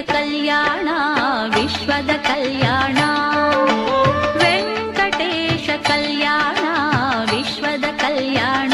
ಕಲ್ಯಾಣ ವಿಶ್ವದ ಕಲ್ಯಾಣ ವೆಂಕಟೇಶ ಕಲ್ಯಾಣ ವಿಶ್ವದ ಕಲ್ಯಾಣ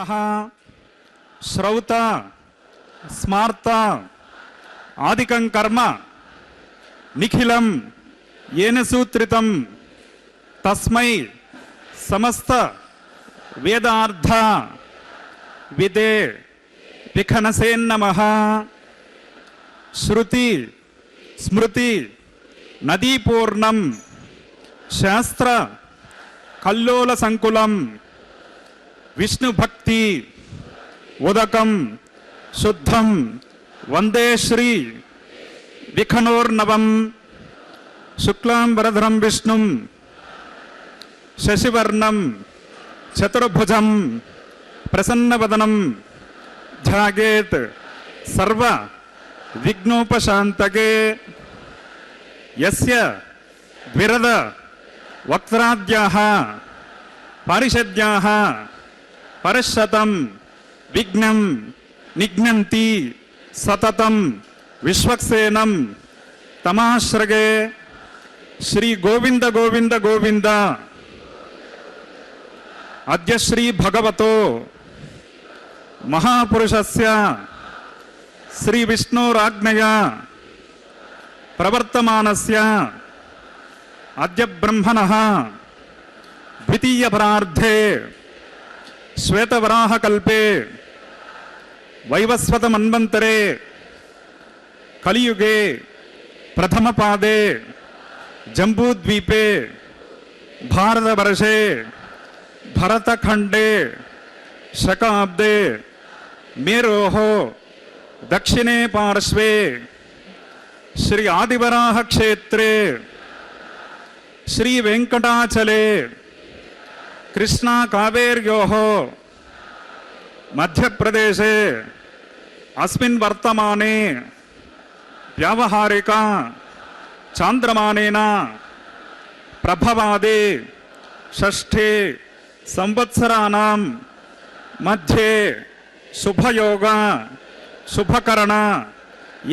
मनः श्रौत स्मार्त आदिकं कर्म निखिलं येन सूत्रितं तस्मै समस्त वेदार्थ विदे विखनसे नमः। श्रुति स्मृति नदीपूर्णं शास्त्र कल्लोल संकुलं विष्णु भक्ति उदकं शुद्धं वंदे श्री विखनोर्नवं शुक्लांबरधरं विष्णुं शशिवर्णं चतुर्भुजं प्रसन्नवदनं ध्यायेत् सर्व विघ्नोपशान्तके। यस्य विरद वक्त्राद्याः पारिषद्याः परशतं विघ्नं निघ्नन्ति सततं विश्वक्सेनं तमाश्रगे। श्री गोविंद गोविंद गोविंद। अद्य श्री भगवतो महापुरुषस्य श्री विष्णोराज्ञया प्रवर्तमानस्य अद्य ब्रह्मणः द्वितीय परार्धे श्वेतवराहकल्पे वैवस्वत मन्वन्तरे कलियुगे प्रथम पादे जम्बूद्वीपे भारतवर्षे भरतखंडे शकाब्दे मेरोः दक्षिणे पार्श्वे श्री आदिवराह क्षेत्रे श्री वेंकटाचले कृष्णा कावेर्योः मध्यप्रदेशे अस्मिन् वर्तमाने व्यावहारिक चांद्रमानेन प्रभवादे षष्ठे संवत्सराणां मध्ये शुभयोग शुभकरण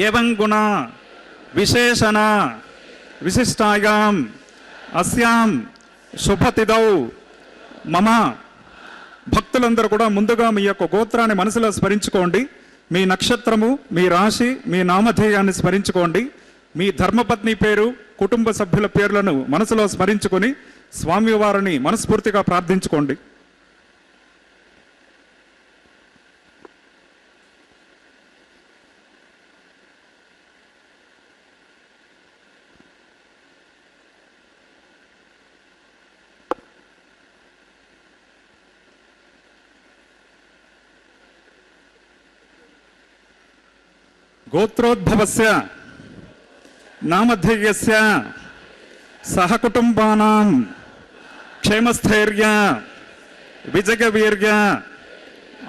एवं गुण विशेषण विशिष्टायां अस्यां शुभतिथौ मम భక్తులందరూ కూడా ముందుగా మీ యొక్క గోత్రాన్ని మనసులో స్మరించుకోండి. మీ నక్షత్రము, మీ రాశి, మీ నామధేయాన్ని స్మరించుకోండి. మీ ధర్మపత్ని పేరు, కుటుంబ సభ్యుల పేర్లను మనసులో స్మరించుకొని స్వామివారిని మనస్ఫూర్తిగా ప్రార్థించుకోండి. गोत्रोद्भवस्य नामधेयस्य सहकुटुंबानां क्षेमस्थैर्य विजयवीर्य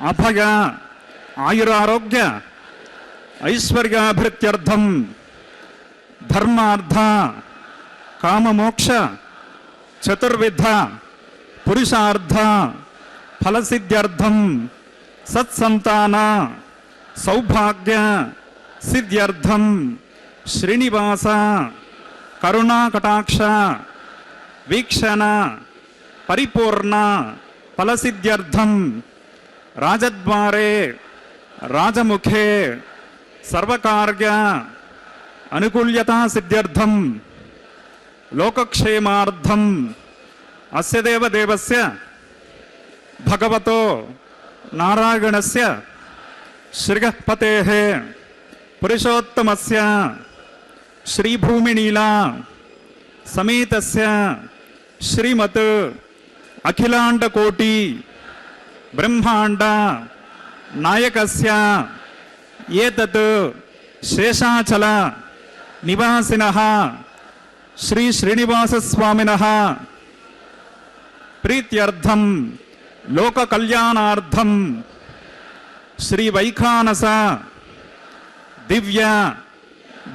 अभय आयुरारोग्य ऐश्वर्याभिवृद्ध्यर्थं धर्मार्थ काममोक्ष चतुर्विध पुरुषार्थ फलसिद्ध्यर्थं सत्संतान सौभाग्य सिद्ध्यर्थं श्रीनिवास करुणाकटाक्ष वीक्षण परिपूर्ण फलसिद्ध्यर्थं राजद्वारे राजमुखे सर्वकार्य अनुकूल्यता सिद्ध्यर्थं लोकक्षेमार्थं अस्य देवदेवस्य भगवतो नारायणस्य श्रीगःपतेः पुरुषोत्तमस्य श्रीभूमिनीला समेतस्य श्रीमत् अखिलांडकोटि ब्रह्मांड नायकस्य एतत् शेषाचल निवासिनः श्री श्रीनिवासस्वामिनः प्रीत्यर्थं लोककल्याणार्थं श्री वैखानस दिव्य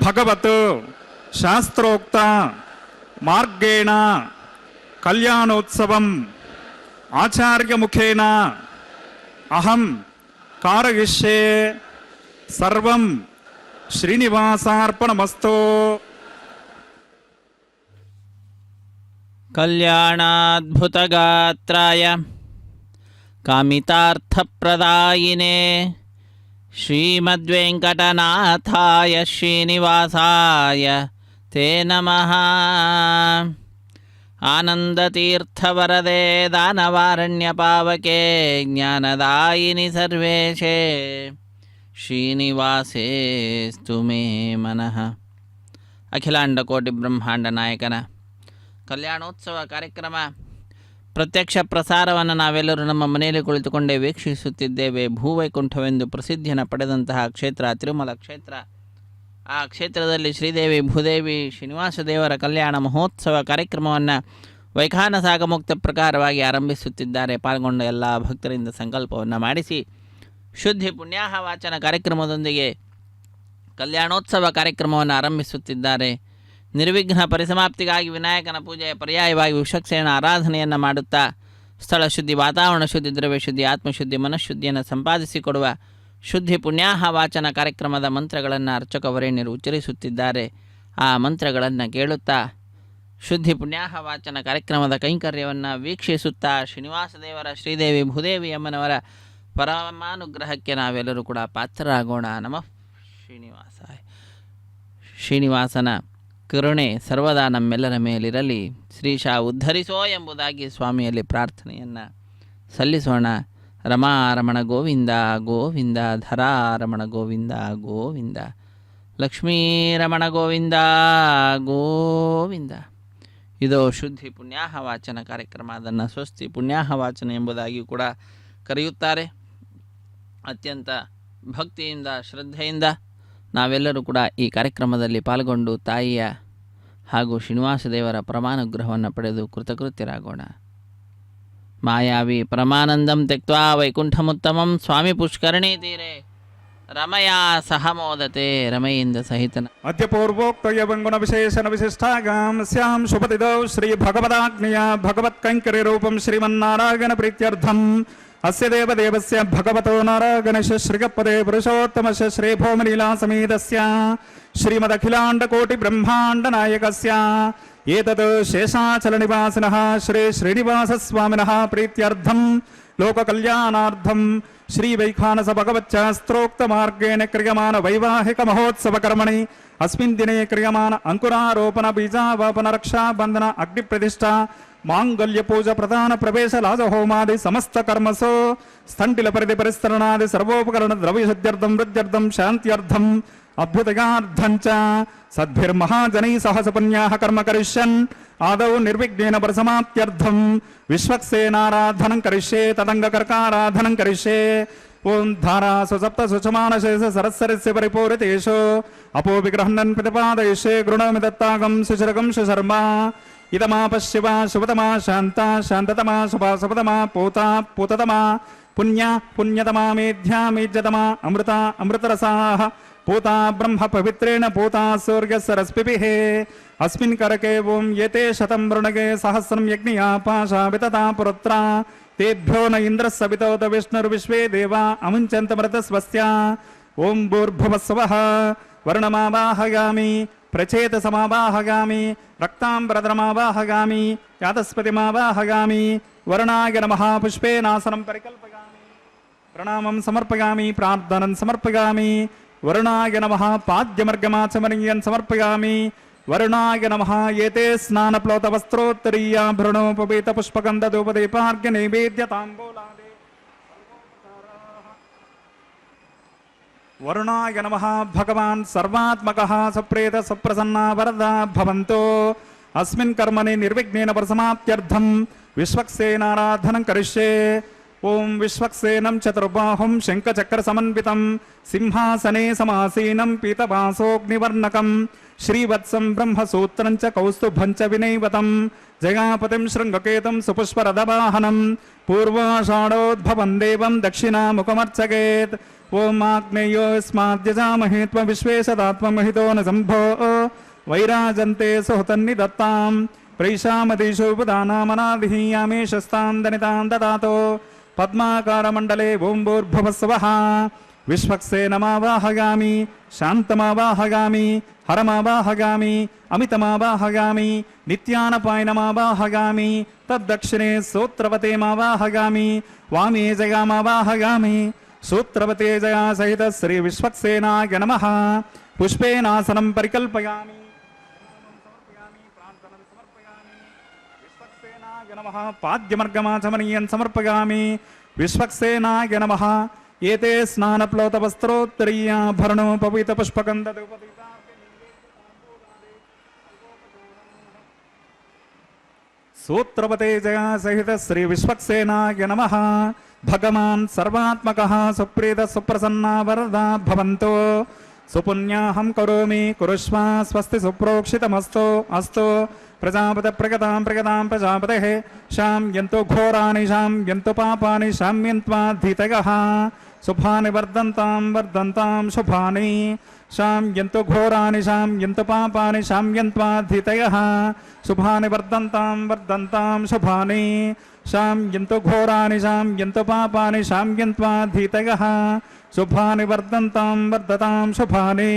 भगवत शास्त्रोक्त मार्गेण कल्याणोत्सवम् आचार्य मुखेन अहं कारयिष्ये सर्वं श्रीनिवासार्पणमस्तु। कल्याणाद्भुतगात्राय कामितार्थप्रदायिने श्रीमद्वेङ्कटनाथाय श्रीनिवासाय ते नमः। आनन्दतीर्थवरदे दानवारण्यपावके ज्ञानदायिनि सर्वेशे ಶ್ರೀನಿವಾಸೇಸ್ತು ಮೇ ಮನಃ. ಅಖಿಲಾಂಡ ಕೋಟಿ ಬ್ರಹ್ಮಾಂಡ ನಾಯಕನ ಕಲ್ಯಾಣೋತ್ಸವ ಕಾರ್ಯಕ್ರಮ ಪ್ರತ್ಯಕ್ಷ ಪ್ರಸಾರವನ್ನು ನಾವೆಲ್ಲರೂ ನಮ್ಮ ಮನೆಯಲ್ಲಿ ಕುಳಿತುಕೊಂಡೇ ವೀಕ್ಷಿಸುತ್ತಿದ್ದೇವೆ. ಭೂವೈಕುಂಠವೆಂದು ಪ್ರಸಿದ್ಧಿಯನ್ನು ಪಡೆದಂತಹ ಕ್ಷೇತ್ರ ತಿರುಮಲ ಕ್ಷೇತ್ರ. ಆ ಕ್ಷೇತ್ರದಲ್ಲಿ ಶ್ರೀದೇವಿ ಭೂದೇವಿ ಶ್ರೀನಿವಾಸ ದೇವರ ಕಲ್ಯಾಣ ಮಹೋತ್ಸವ ಕಾರ್ಯಕ್ರಮವನ್ನು ವೈಖಾನಸಾಗ ಮುಕ್ತ ಪ್ರಕಾರವಾಗಿ ಆರಂಭಿಸುತ್ತಿದ್ದಾರೆ. ಪಾಲ್ಗೊಂಡ ಎಲ್ಲ ಭಕ್ತರಿಂದ ಸಂಕಲ್ಪವನ್ನು ಮಾಡಿಸಿ ಶುದ್ಧಿ ಪುಣ್ಯಾಹ ವಾಚನ ಕಾರ್ಯಕ್ರಮದೊಂದಿಗೆ ಕಲ್ಯಾಣೋತ್ಸವ ಕಾರ್ಯಕ್ರಮವನ್ನು ಆರಂಭಿಸುತ್ತಿದ್ದಾರೆ. ನಿರ್ವಿಘ್ನ ಪರಿಸಮಾಪ್ತಿಗಾಗಿ ವಿನಾಯಕನ ಪೂಜೆಯ ಪರ್ಯಾಯವಾಗಿ ವಿಷಕ್ಸೇನ ಆರಾಧನೆಯನ್ನು ಮಾಡುತ್ತಾ ಸ್ಥಳ ಶುದ್ಧಿ, ವಾತಾವರಣ ಶುದ್ಧಿ, ದ್ರವ್ಯ ಶುದ್ಧಿ, ಆತ್ಮಶುದ್ಧಿ, ಮನಃಶುದ್ಧಿಯನ್ನು ಸಂಪಾದಿಸಿಕೊಡುವ ಶುದ್ಧಿ ಪುಣ್ಯಾಹ ವಾಚನ ಕಾರ್ಯಕ್ರಮದ ಮಂತ್ರಗಳನ್ನು ಅರ್ಚಕವರೇಣ್ಯರು ಉಚ್ಚರಿಸುತ್ತಿದ್ದಾರೆ. ಆ ಮಂತ್ರಗಳನ್ನು ಕೇಳುತ್ತಾ ಶುದ್ಧಿ ಪುಣ್ಯಾಹ ವಾಚನ ಕಾರ್ಯಕ್ರಮದ ಕೈಂಕರ್ಯವನ್ನು ವೀಕ್ಷಿಸುತ್ತಾ ಶ್ರೀನಿವಾಸ ದೇವರ ಶ್ರೀದೇವಿ ಭೂದೇವಿ ಅಮ್ಮನವರ ಪರಮಾನುಗ್ರಹಕ್ಕೆ ನಾವೆಲ್ಲರೂ ಕೂಡ ಪಾತ್ರರಾಗೋಣ. ನಮಃ ಶ್ರೀನಿವಾಸಾಯ. ಶ್ರೀನಿವಾಸನ ಕರುಣೆ ಸರ್ವದಾ ನಮ್ಮೆಲ್ಲರ ಮೇಲಿರಲಿ. ಶ್ರೀಶ ಉದ್ಧರಿಸೋ ಎಂಬುದಾಗಿ ಸ್ವಾಮಿಯಲ್ಲಿ ಪ್ರಾರ್ಥನೆಯನ್ನು ಸಲ್ಲಿಸೋಣ. ರಮಾರಮಣ ಗೋವಿಂದ ಗೋವಿಂದ, ಧರಾರಮಣ ಗೋವಿಂದ ಗೋವಿಂದ, ಲಕ್ಷ್ಮೀರಮಣ ಗೋವಿಂದ ಗೋವಿಂದ. ಇದು ಶುದ್ಧಿ ಪುಣ್ಯಾಹ ವಾಚನ ಕಾರ್ಯಕ್ರಮ. ಅದನ್ನು ಸ್ವಸ್ತಿ ಪುಣ್ಯಾಹ ವಾಚನ ಎಂಬುದಾಗಿಯೂ ಕೂಡ ಕರೆಯುತ್ತಾರೆ. ಅತ್ಯಂತ ಭಕ್ತಿಯಿಂದ ಶ್ರದ್ಧೆಯಿಂದ ನಾವೆಲ್ಲರೂ ಕೂಡ ಈ ಕಾರ್ಯಕ್ರಮದಲ್ಲಿ ಪಾಲ್ಗೊಂಡು ತಾಯಿಯ ಹಾಗೂ ಶ್ರೀನಿವಾಸ ದೇವರ ಪರಮಾನುಗ್ರಹವನ್ನು ಪಡೆದು ಕೃತಕೃತ್ಯರಾಗೋಣ. ಮಾಯಾವಿ ಪರಮಾನಂದಂ ತ್ಯಕ್ತ್ವಾ ವೈಕುಂಠಮುತ್ತಮಂ ಸ್ವಾಮಿ ಪುಷ್ಕರಣಿ ತೀರೆ ರಮಯಾ ಸಹ ಮೋದತೆ ರಮೆಯಿಂದ ಸಹಿತನ. ಅದ್ಯ ಪೂರ್ವೋಕ್ತಯವಂಗುಣ ವಿಶೇಷಣ ವಿಶಿಷ್ಟಾಗಾಂ ಸ್ಯಾಂ ಶುಭತಿದೌ ಶ್ರೀ ಭಗವದಾಗ್ನೇಯ ಭಗವತ್ ಕೈಂಕರ್ಯ ರೂಪಂ ಶ್ರೀಮನ್ನಾರಾಯಣ ಪ್ರೀತ್ಯರ್ಥಂ ಅಸ್ಯ ದೇವದೇವಸ್ಯ ಭಗವತೋ ನಾರಾಯಣಸ್ಯ ಶ್ರೀಗಪ್ಪದೇ ಪುರುಷೋತ್ತಮಸ್ಯ ಶ್ರೀ ಭೌಮಲೀಲಾ ಸಮೇತಸ್ಯ ಶ್ರೀಮದಖಿಲಾಂಡ ಕೋಟಿ ಬ್ರಹ್ಮಾಂಡ ನಾಯಕಸ್ಯ ಏತತ್ ಶೇಷಾಚಲ ನಿವಾಸಿನಃ ಶ್ರೀ ಶ್ರೀನಿವಾಸ ಸ್ವಾಮಿನಃ ಪ್ರೀತ್ಯರ್ಥಂ ಲೋಕ ಕಲ್ಯಾಣಾರ್ಥಂ ಶ್ರೀ ವೈಖಾನಸ ಭಗವಚ್ಚಾಸ್ತ್ರೋಕ್ತ ಮಾರ್ಗೇಣ ಕ್ರಿಯಮಾನ ವೈವಾಹಿಕ ಮಹೋತ್ಸವ ಕರ್ಮಣಿ ಅಸ್ಮಿನ್ ದಿನೇ ಕ್ರಿಯಮಾನ ಅಂಕುರಾರೋಪಣ ಬೀಜಾವಾಪನ ರಕ್ಷಾ ಬಂಧನ ಅಗ್ನಿ ಪ್ರತಿಷ್ಠಾ ಮಾಂಗಲ್ಯ ಪೂಜಾ ಪ್ರಧಾನ ಪ್ರವೇಶ ಲಾಜ ಹೋಮಾದಿ ಸಮಸ್ತ ಕರ್ಮಸು ಸ್ಥಂಟಿಲ ಪರಿಧಿ ಪರಿಸ್ತರಣಾದಿ ಸರ್ವೋಪಕರಣ ದ್ರವ್ಯ ಶುದ್ಧ್ಯರ್ಥಂ ವೃದ್ಧ್ಯರ್ಥಂ ಶಾಂತ್ಯರ್ಥಂ ಅಭ್ಯುದಯಾರ್ಥಂಚ ಸದ್ಭಿರ್ಮಹಾಜನೈ ಸಹಸ ಪುಣ್ಯಾಹ ಕರ್ಮ ಕರಿಷ್ಯನ್ ಆದೌ ನಿರ್ವಿಘ್ನೇನ ಪರಿಸಮಾಪ್ತ್ಯರ್ಥಂ ವಿಶ್ವಕ್ಸೇನಾರಾಧನಂ ಕರಿಷ್ಯೆ ತದಂಗ ಕರ್ಕಾರಾಧನಂ ಕರಿಷ್ಯೆ. ಓಂ ಧಾರಾಸು ಸಪ್ತ ಸುಚಮಾನಶೇಷ ಸರಸ್ಸರಸ್ಯ ಪರಿಪೂರಿತೇಷು ಅಪೋ ವಿಗ್ರಹನ್ನನ್ ಪ್ರತಿಪಾದಯಿಷ್ಯೆ ಗೃಣಮಿ ದತ್ತಾಗಂ ಸುಶರಗಂ ಸುಶರ್ಮ. ಇದಮಾಪಶಿವ ಶುಭತಮಾ ಶಾಂತ ಶಾಂತತಮಾ ಶುಭ ಶುಭತಮಾ ಪೂತ ಪೂತತಮಾ ಪುಣ್ಯ ಪುಣ್ಯತಮಾ ಮೇಧ್ಯಾ ಮೇಧ್ಯತಮಾ ಅಮೃತ ಅಮೃತರಸಾಃ पूता ब्रह्म पवित्रेण पूता सूर्य सरस्पिभिः अस्मिन् करके ओं येते शतं वृणगे सहस्रं यज्ञया पाशा वितता पुरुत्रा तेभ्यो न इन्द्रः सवितोत विष्णुर्विश्वे देवा अमुञ्चन्तमृतस्वस्य. ओं भूर्भुवस्सवः वर्णमावाहयामि प्रचेतसमावाहयामि रक्ताम्बरधरमावाहयामि यातस्पतिमावाहयामि वर्णाय नमः पुष्पेनासनं परिकल्पयामि प्रणामं समर्पयामि प्रार्थनं समर्पयामि. वरुणाय नमः पाद्यमर्गमाचमनीयं समर्पयामि. वरुणाय नमः एते स्नानप्लोतवस्त्रोत्तरीयाभरणोपवीतपुष्पगन्धधूपदीपार्घ्य नैवेद्यताम्बूलादि. वरुणाय नमः भगवान् सर्वात्मकः सप्रेत सप्रसन्ना वरदा भवन्तु. अस्मिन् कर्मणि निर्विघ्नेन परिसमाप्त्यर्थं विश्वक्सेनाराधनं करिष्ये. ओं विश्वक्सेनं चतुर्बाहुं शङ्खचक्रसमन्वितं सिंहासने समासीनं पीतवासोऽग्निवर्णकं श्रीवत्सं ब्रह्मसूत्रं च कौस्तुभं च विनैवतं जयापतिं शृङ्गकेतं सुपुष्परथवाहनं पूर्वाषाढोद्भवं देवं दक्षिणामुखमर्चयेत्. ओं आग्नेयो यस्माद्यजामहे त्वविश्वेशदात्ममहितो न सम्भो वैराजन्ते सुहृतन्निदत्तां प्रैषामदिशोपदानामनादिः यामेशस्तां दनितां ददातो. पद्माकारमण्डले ओं भूर्भुवस्सवः विश्वक्सेनमावाहयामि शान्तमावाहयामि हरमावाहयामि अमितमावाहयामि నిత్యానపాయనమావాహగామి తద్దక్షిణే సూత్రవతే మావాహగామి వామే జయామావాహగామి సూత్రవతే జయా సహిత శ్రీ విశ్వక్సేనాయ నమః పుష్పేనాసనం పరికల్పయామి విశ్వక్సేనాయ నమః పాద్యమర్గమాచమనీయం సమర్పయామి విశ్వక్సేనాయ నమః ఏతే స్నానప్లోతవస్త్రోత్తరీయాభరణోపవీతపుష్పకం దదుపదితా सूत्रवते जया सहित श्री विश्वक्सेनाय नमः भगवान् सर्वात्मकः सुप्रीत सुप्रसन्ना वरदा भवन्तो सुपुण्याहं करोमि कुरुष्व स्वस्ति सुप्रोक्षितमस्तु अस्तु प्रजापति प्रगतां प्रजापतेः शाम्यन्तु घोराणि शाम्यन्तु पापानि शाम्यन्त्वाधीतयः शुभानि वर्धन्तां शुभानि शाम्यन्तु घोराणि शाम्यन्तु पापानि शाम्यन्त्वाधीतयः शुभानि वर्धन्तां शुभानि शाम्यन्तु घोराणि शाम्यन्तु पापानि शाम्यन्त्वाधीतयः शुभानि वर्धन्तां शुभानि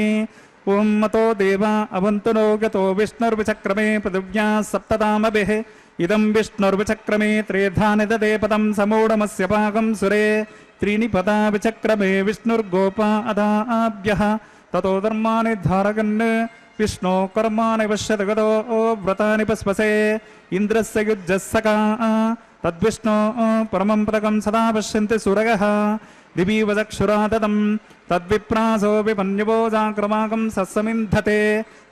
ॐ मतो देवा अवन्तु नो गतो विष्णुर्विचक्रमे पृथिव्या सप्ततामभिः इदं विष्णुर्विचक्रमे त्रेधानि ददे पदं समूढमस्य पाकं सुरे त्रीणि पदा विचक्रमे विष्णुर्गोपा अदाभ्यः ततो धर्माणि धारगन् विष्णो कर्माणि पश्यति गतो व्रतानि पस्पसे इन्द्रस्य युज्जस्सका तद्विष्णो परमं पदकं सदा पश्यन्ति सुरगः दिवीवचक्षुरादतं तद्विप्रासो विपन्युवो जाक्रमाकं सस्समिन्धते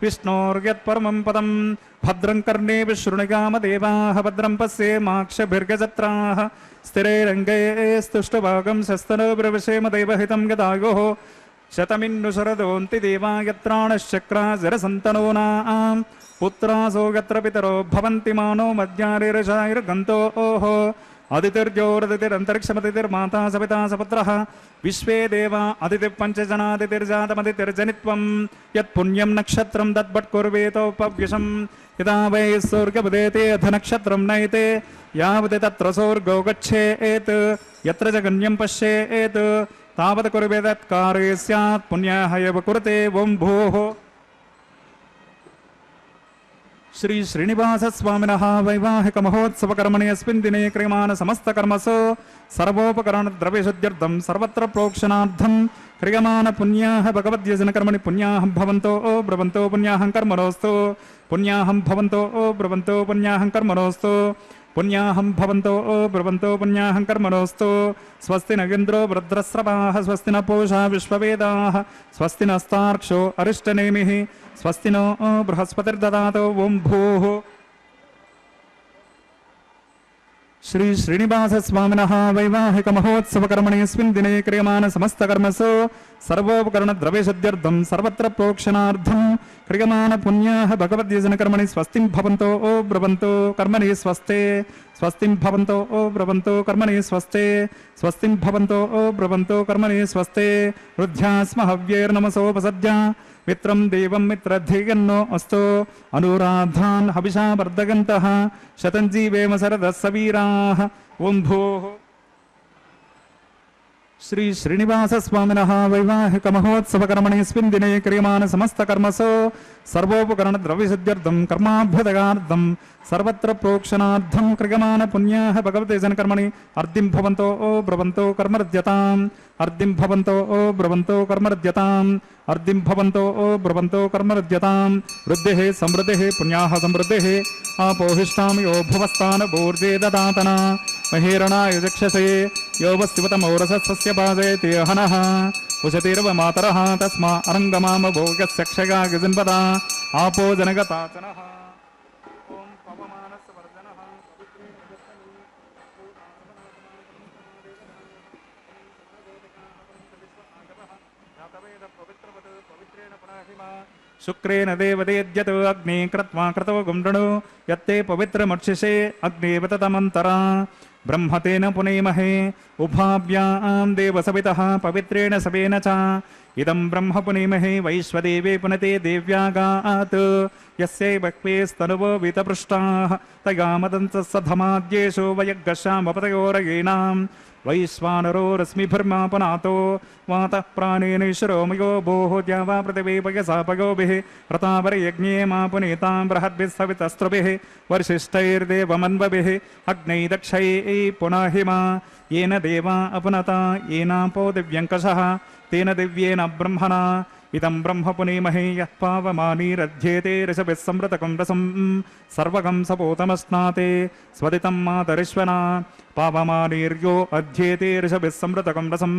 विष्णोर्यत्परमं पदं भद्रं कर्णेभिः शृणुयामदेवाः भद्रं पश्येमाक्षभिर्गजत्राः स्थिरैरङ्गैः स्तुष्टभागं शस्तनोर्विषेम देवहितं गदायोः शतमिन्नु शरदोन्ति देवा यत्राणश्चक्राजरसन्तनूनां पुत्रासो यत्र पितरो भवन्ति मानो मध्यारिरशायिर्गन्तोः अदितिर्जोरदितिरन्तरिक्षमदितिर्माता सपिता सपुत्रः विश्वे देवा अदितिपञ्चजनादितिर्जातमदितिर्जनित्वं यत्पुण्यं नक्षत्रं तद्भट्कुर्वेतोपव्यशं यदा वै स्वर्गमुदेते अथ नक्षत्रं नयते यावत् तत्र स्वर्गो गच्छेत् यत्र च गण्यं पश्येत् तावत् कुर्वे तत्कार्ये स्यात् पुण्याः एव कुरुते ओं भूः श्री श्रीनिवास स्वामिनः वैवाहिक महोत्सव कर्मणि अस्मिन् दिने क्रियमाण समस्त कर्मसु सर्वोपकरण द्रव्यशुद्ध्यर्थं सर्वत्र प्रोक्षणार्थं क्रियमाण पुण्याः भगवद्यजन कर्मणि पुण्याहं भवन्तो ब्रवन्तो पुण्याहं कर्मणोऽस्तु पुण्याहं भवन्तो ब्रवन्तो पुण्याहं कर्मणोऽस्तु पुण्याहं भवन्तो ब्रवन्तो पुण्याहं कर्मणोऽस्तु स्वस्ति न इन्द्रो वृद्रस्रवाः स्वस्ति न पूषा विश्ववेदाः स्वस्ति नस्तार्क्ष्यो अरिष्टनेमिः स्वस्ति नो बृहस्पतिर्ददातु ओं भूः श्री श्रीनिवास स्वामिनः वैवाहिक महोत्सव कर्मणि अस्मिन् दिने क्रियमाण समस्त कर्मसु सर्वोपकरण द्रव्यशुद्ध्यर्थं सर्वत्र प्रोक्षणार्थं क्रियमाण पुण्याः भगवद्यजन कर्मणि स्वस्तिं भवन्तो ब्रवन्तो कर्मणि स्वस्ते स्वस्तिं भवन्तो ब्रवन्तो कर्मणि स्वस्ते स्वस्तिं भवन्तो ब्रवन्तो कर्मणि स्वस्ते रुद्ध्यास्म हव्यैर्नमसोपसद्य मित्रं देवं मित्रधिगन्नो अस्तु अनुराधान् हविषा वर्धगन्तः शतं जीवेम शरदः सवीराः ओं भूः श्री श्रीनिवास स्वामिनः वैवाहिक महोत्सव कर्मणि अस्मिन् दिने क्रियमाण समस्त कर्मसु सर्वोपकरण द्रव्यसिद्ध्यर्थं कर्माभ्युदयार्थं सर्वत्र प्रोक्षणार्थं क्रियमाण पुण्याः भगवते जन कर्मणि अर्धिं भवन्तो ब्रवन्तो कर्मरद्यताम् अर्धिं भवन्तो ब्रवन्तो कर्मरद्यताम् अर्धिं भवन्तो ब्रवन्तो कर्मरद्यताम् वृद्धिः समृद्धिः पुण्याः समृद्धिः आपोहिष्टां यो भुवस्तान भूर्जे ददातना महेरणाय चक्षसे यो वस्तिवतमौरसस्य पादयति हनः उशतिर्व मातरः तस्मा अरङ्गमाम भोगस्य क्षया गजन्पदा आपो जनगताचनः ॐ पवमानस्य वर्धनः शुक्रेण देवदेद्यतो अग्ने कृत्वा कृतो गुण्डणो यत्ते पवित्रमक्षिषे अग्नेव ततमन्तरा ब्रह्मतेन पुनेमहे उभाभ्यां देवसवितः पवित्रेण सवेन च इदं ब्रह्म पुनेमहे वैश्वदेवे पुनते देव्यागात् यस्यै बह्वेस्तनुवो वितपृष्टाः तया मदन्तः सधमाद्येषु वयग्गशामपतयोरयेनाम् वैश्वानरो रश्मिभिर्मापनातो वातः प्राणेनेश्वरो मयो भोः द्यावा पृथिवी पयसा पयोभिः रतावरयज्ञे मा पुनीतां बृहद्भिः सवितस्त्रुभिः वर्षिष्ठैर्देवमन्वभिः अग्नै दक्षैः पुनः हिमा येन देवा अपनता येनापो दिव्यङ्कषः तेन दिव्येन ब्रह्मणा इदं ब्रह्म पुनेमहे यः पावमानीरध्येते ऋषभिः संवृतकं रसं सर्वकं सपोतमस्नाते स्वदितं मातरिश्वना पावमानीर्यो अध्येते ऋषभिः संवृतकं रसं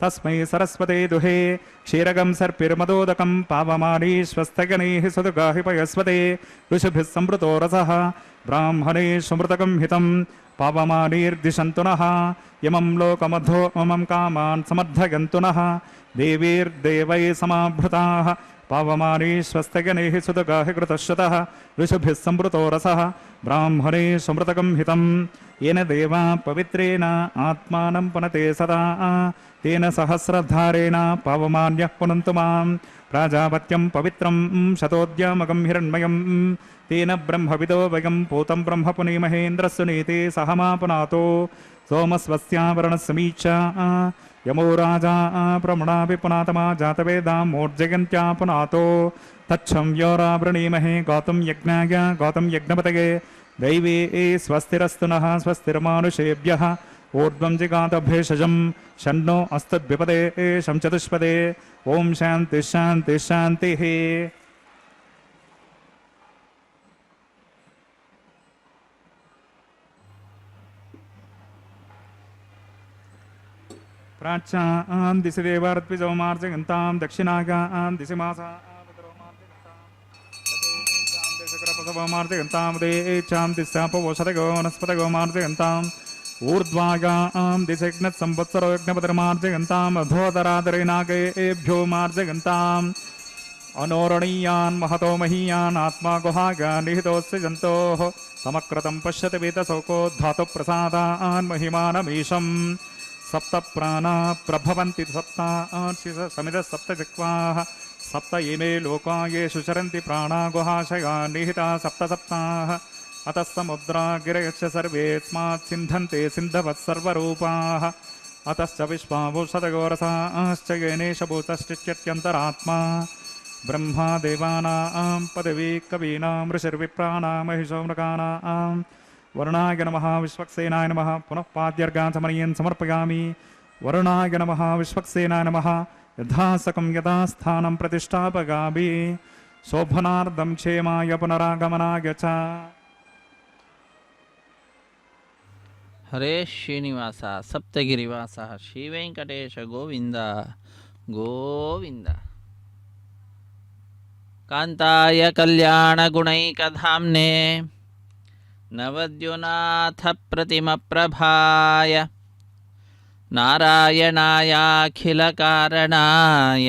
तस्मै सरस्वते दुहे क्षीरकं सर्पिर्मदोदकं पावमानीश्वस्तगनैः सुदुगाहि पयस्वते ऋषिभिः संवृतो रसः ब्राह्मणे समृतकं हितं पावमानीर्दिशन्तु नः यमं लोकमधो ममं कामान् समर्थयन्तु नः देवीर्देवैः समाभृताः पावमानीश्वस्तगनैः सुदगाः कृतश्रुतः ऋषिभिः संवृतो रसः ब्राह्मणे समृतकं हितं येन देवा पवित्रेण आत्मानं पुनते सदा तेन सहस्रधारेण पावमान्यः पुनन्तु मां प्राजापत्यं पवित्रं शतोद्यमगं हिरण्मयं तेन ब्रह्मविदो वयं पूतं ब्रह्म पुनेमहेन्द्रस्सुनीते सहमा पुनातो सोमस्वस्यावरणसमीक्षा यमो राजा प्रमणापि पुनातमा जातवेदां मोर्जयन्त्या पुनातो तच्छं योरावृणीमहे गौतं यज्ञाय गौतं यज्ञपतये दैवे स्वस्तिरस्तु नः स्वस्तिर्मानुषेभ्यः ऊर्ध्वं जिगातभेषजं षण्णो अस्तद्विपदे शं चतुष्पदे ॐ शान्तिः शान्तिः शान्तिः प्राच्यां दिशि देवार्त्विजो मार्जयन्तां दक्षिणागां दिशि मासां मार्जयन्तां देचां दिशापवोषधगो वनस्पतगो मार्जयन्ताम् ऊर्ध्वागां दिशयज्ञसंवत्सरो यज्ञपतिर्मार्जयन्ताम् अधोदरादरेनागेभ्यो मार्जयन्ताम् अनोरणीयान् महतो महीयान् आत्मा गुहागा निहितोऽस्य जन्तोः समक्रतं पश्यति वेतशोको धातुप्रसादान् महिमानमीशम् सप्त प्राणा प्रभवन्ति सप्ताः सप्त जिह्वाः सप्त इमे लोका येषु चरन्ति प्राणा गुहाशया निहिता सप्त सप्ताः अतः समुद्रा गिरयश्च सर्वेऽस्मात् सिन्धन्ते सिन्धवत् सर्वरूपाः अतश्च विश्वाभूषदगोरसाश्च येनेश भूतश्चित्यन्तरात्मा ब्रह्मा देवानां पदवी कवीनां ऋषिर्विप्राणां महिषो मृगाणां वरुणाय नमः विश्वक्सेनाय नमः पुनः पाद्यर्गान् समर्पयामि समर्पयामि वरुणाय नमः विश्वक्सेनाय नमः यथासकं यथास्थानं प्रतिष्ठापयामि शोभनार्धं क्षेमाय पुनरागमनाय च हरे श्रीनिवास सप्तगिरिवास श्रीवेंकटेश गोविंद गोविंद कांताय कल्याणगुणैकधाम्ने नवद्युनाथ प्रतिमप्रभाय नारायणायाखिलकारणाय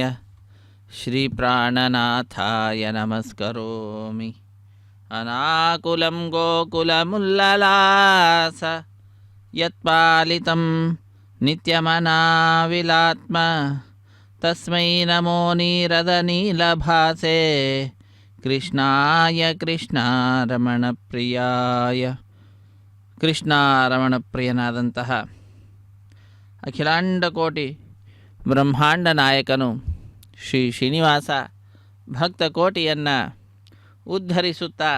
श्रीप्राणनाथाय नमस्करोमि अनाकुलं गोकुलमुल्ललास यत्पालितं नित्यमनाविलात्मा तस्मै नमो नीरदनीलभासे कृष्णाय कृष्णारमणप्रियाय कृष्णारमणप्रियनाದಂತಹ ಅಖಿಲಾಂಡಕೋಟಿ ಬ್ರಹ್ಮಾಂಡ ನಾಯಕನು ಶ್ರೀ ಶ್ರೀನಿವಾಸ ಭಕ್ತಕೋಟಿಯನ್ನು ಉದ್ಧರಿಸುತ್ತಾ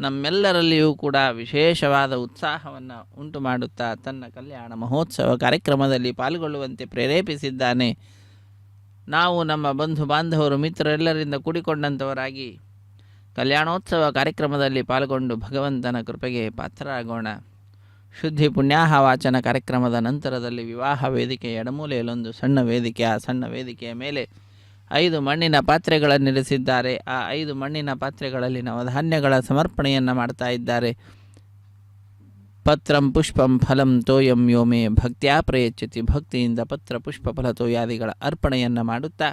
ನಮ್ಮೆಲ್ಲರಲ್ಲಿಯೂ ಕೂಡ ವಿಶೇಷವಾದ ಉತ್ಸಾಹವನ್ನು ಉಂಟು ಮಾಡುತ್ತಾ ತನ್ನ ಕಲ್ಯಾಣ ಮಹೋತ್ಸವ ಕಾರ್ಯಕ್ರಮದಲ್ಲಿ ಪಾಲ್ಗೊಳ್ಳುವಂತೆ ಪ್ರೇರೇಪಿಸಿದ್ದಾನೆ. ನಾವು ನಮ್ಮ ಬಂಧು ಬಾಂಧವರು ಮಿತ್ರರೆಲ್ಲರಿಂದ ಕೂಡಿಕೊಂಡಂಥವರಾಗಿ ಕಲ್ಯಾಣೋತ್ಸವ ಕಾರ್ಯಕ್ರಮದಲ್ಲಿ ಪಾಲ್ಗೊಂಡು ಭಗವಂತನ ಕೃಪೆಗೆ ಪಾತ್ರರಾಗೋಣ. ಶುದ್ಧಿ ಪುಣ್ಯಾಹ ವಾಚನ ಕಾರ್ಯಕ್ರಮದ ನಂತರದಲ್ಲಿ ವಿವಾಹ ವೇದಿಕೆಯ ಎಡಮೂಲೆಯಲ್ಲೊಂದು ಸಣ್ಣ ವೇದಿಕೆ, ಆ ಸಣ್ಣ ವೇದಿಕೆಯ ಮೇಲೆ 5 ಮಣ್ಣಿನ ಪಾತ್ರೆಗಳನ್ನಿರಿಸಿದ್ದಾರೆ. ಆ 5 ಮಣ್ಣಿನ ಪಾತ್ರೆಗಳಲ್ಲಿ ನವಧಾನ್ಯಗಳ ಸಮರ್ಪಣೆಯನ್ನು ಮಾಡ್ತಾ ಇದ್ದಾರೆ. ಪತ್ರಂ ಪುಷ್ಪಂ ಫಲಂ ತೋಯಂ ಯೋಮೆ ಭಕ್ತ್ಯಾ ಪ್ರಯಚ್ಯತಿ, ಭಕ್ತಿಯಿಂದ ಪತ್ರ ಪುಷ್ಪ ಫಲ ತೋಯಾದಿಗಳ ಅರ್ಪಣೆಯನ್ನು ಮಾಡುತ್ತಾ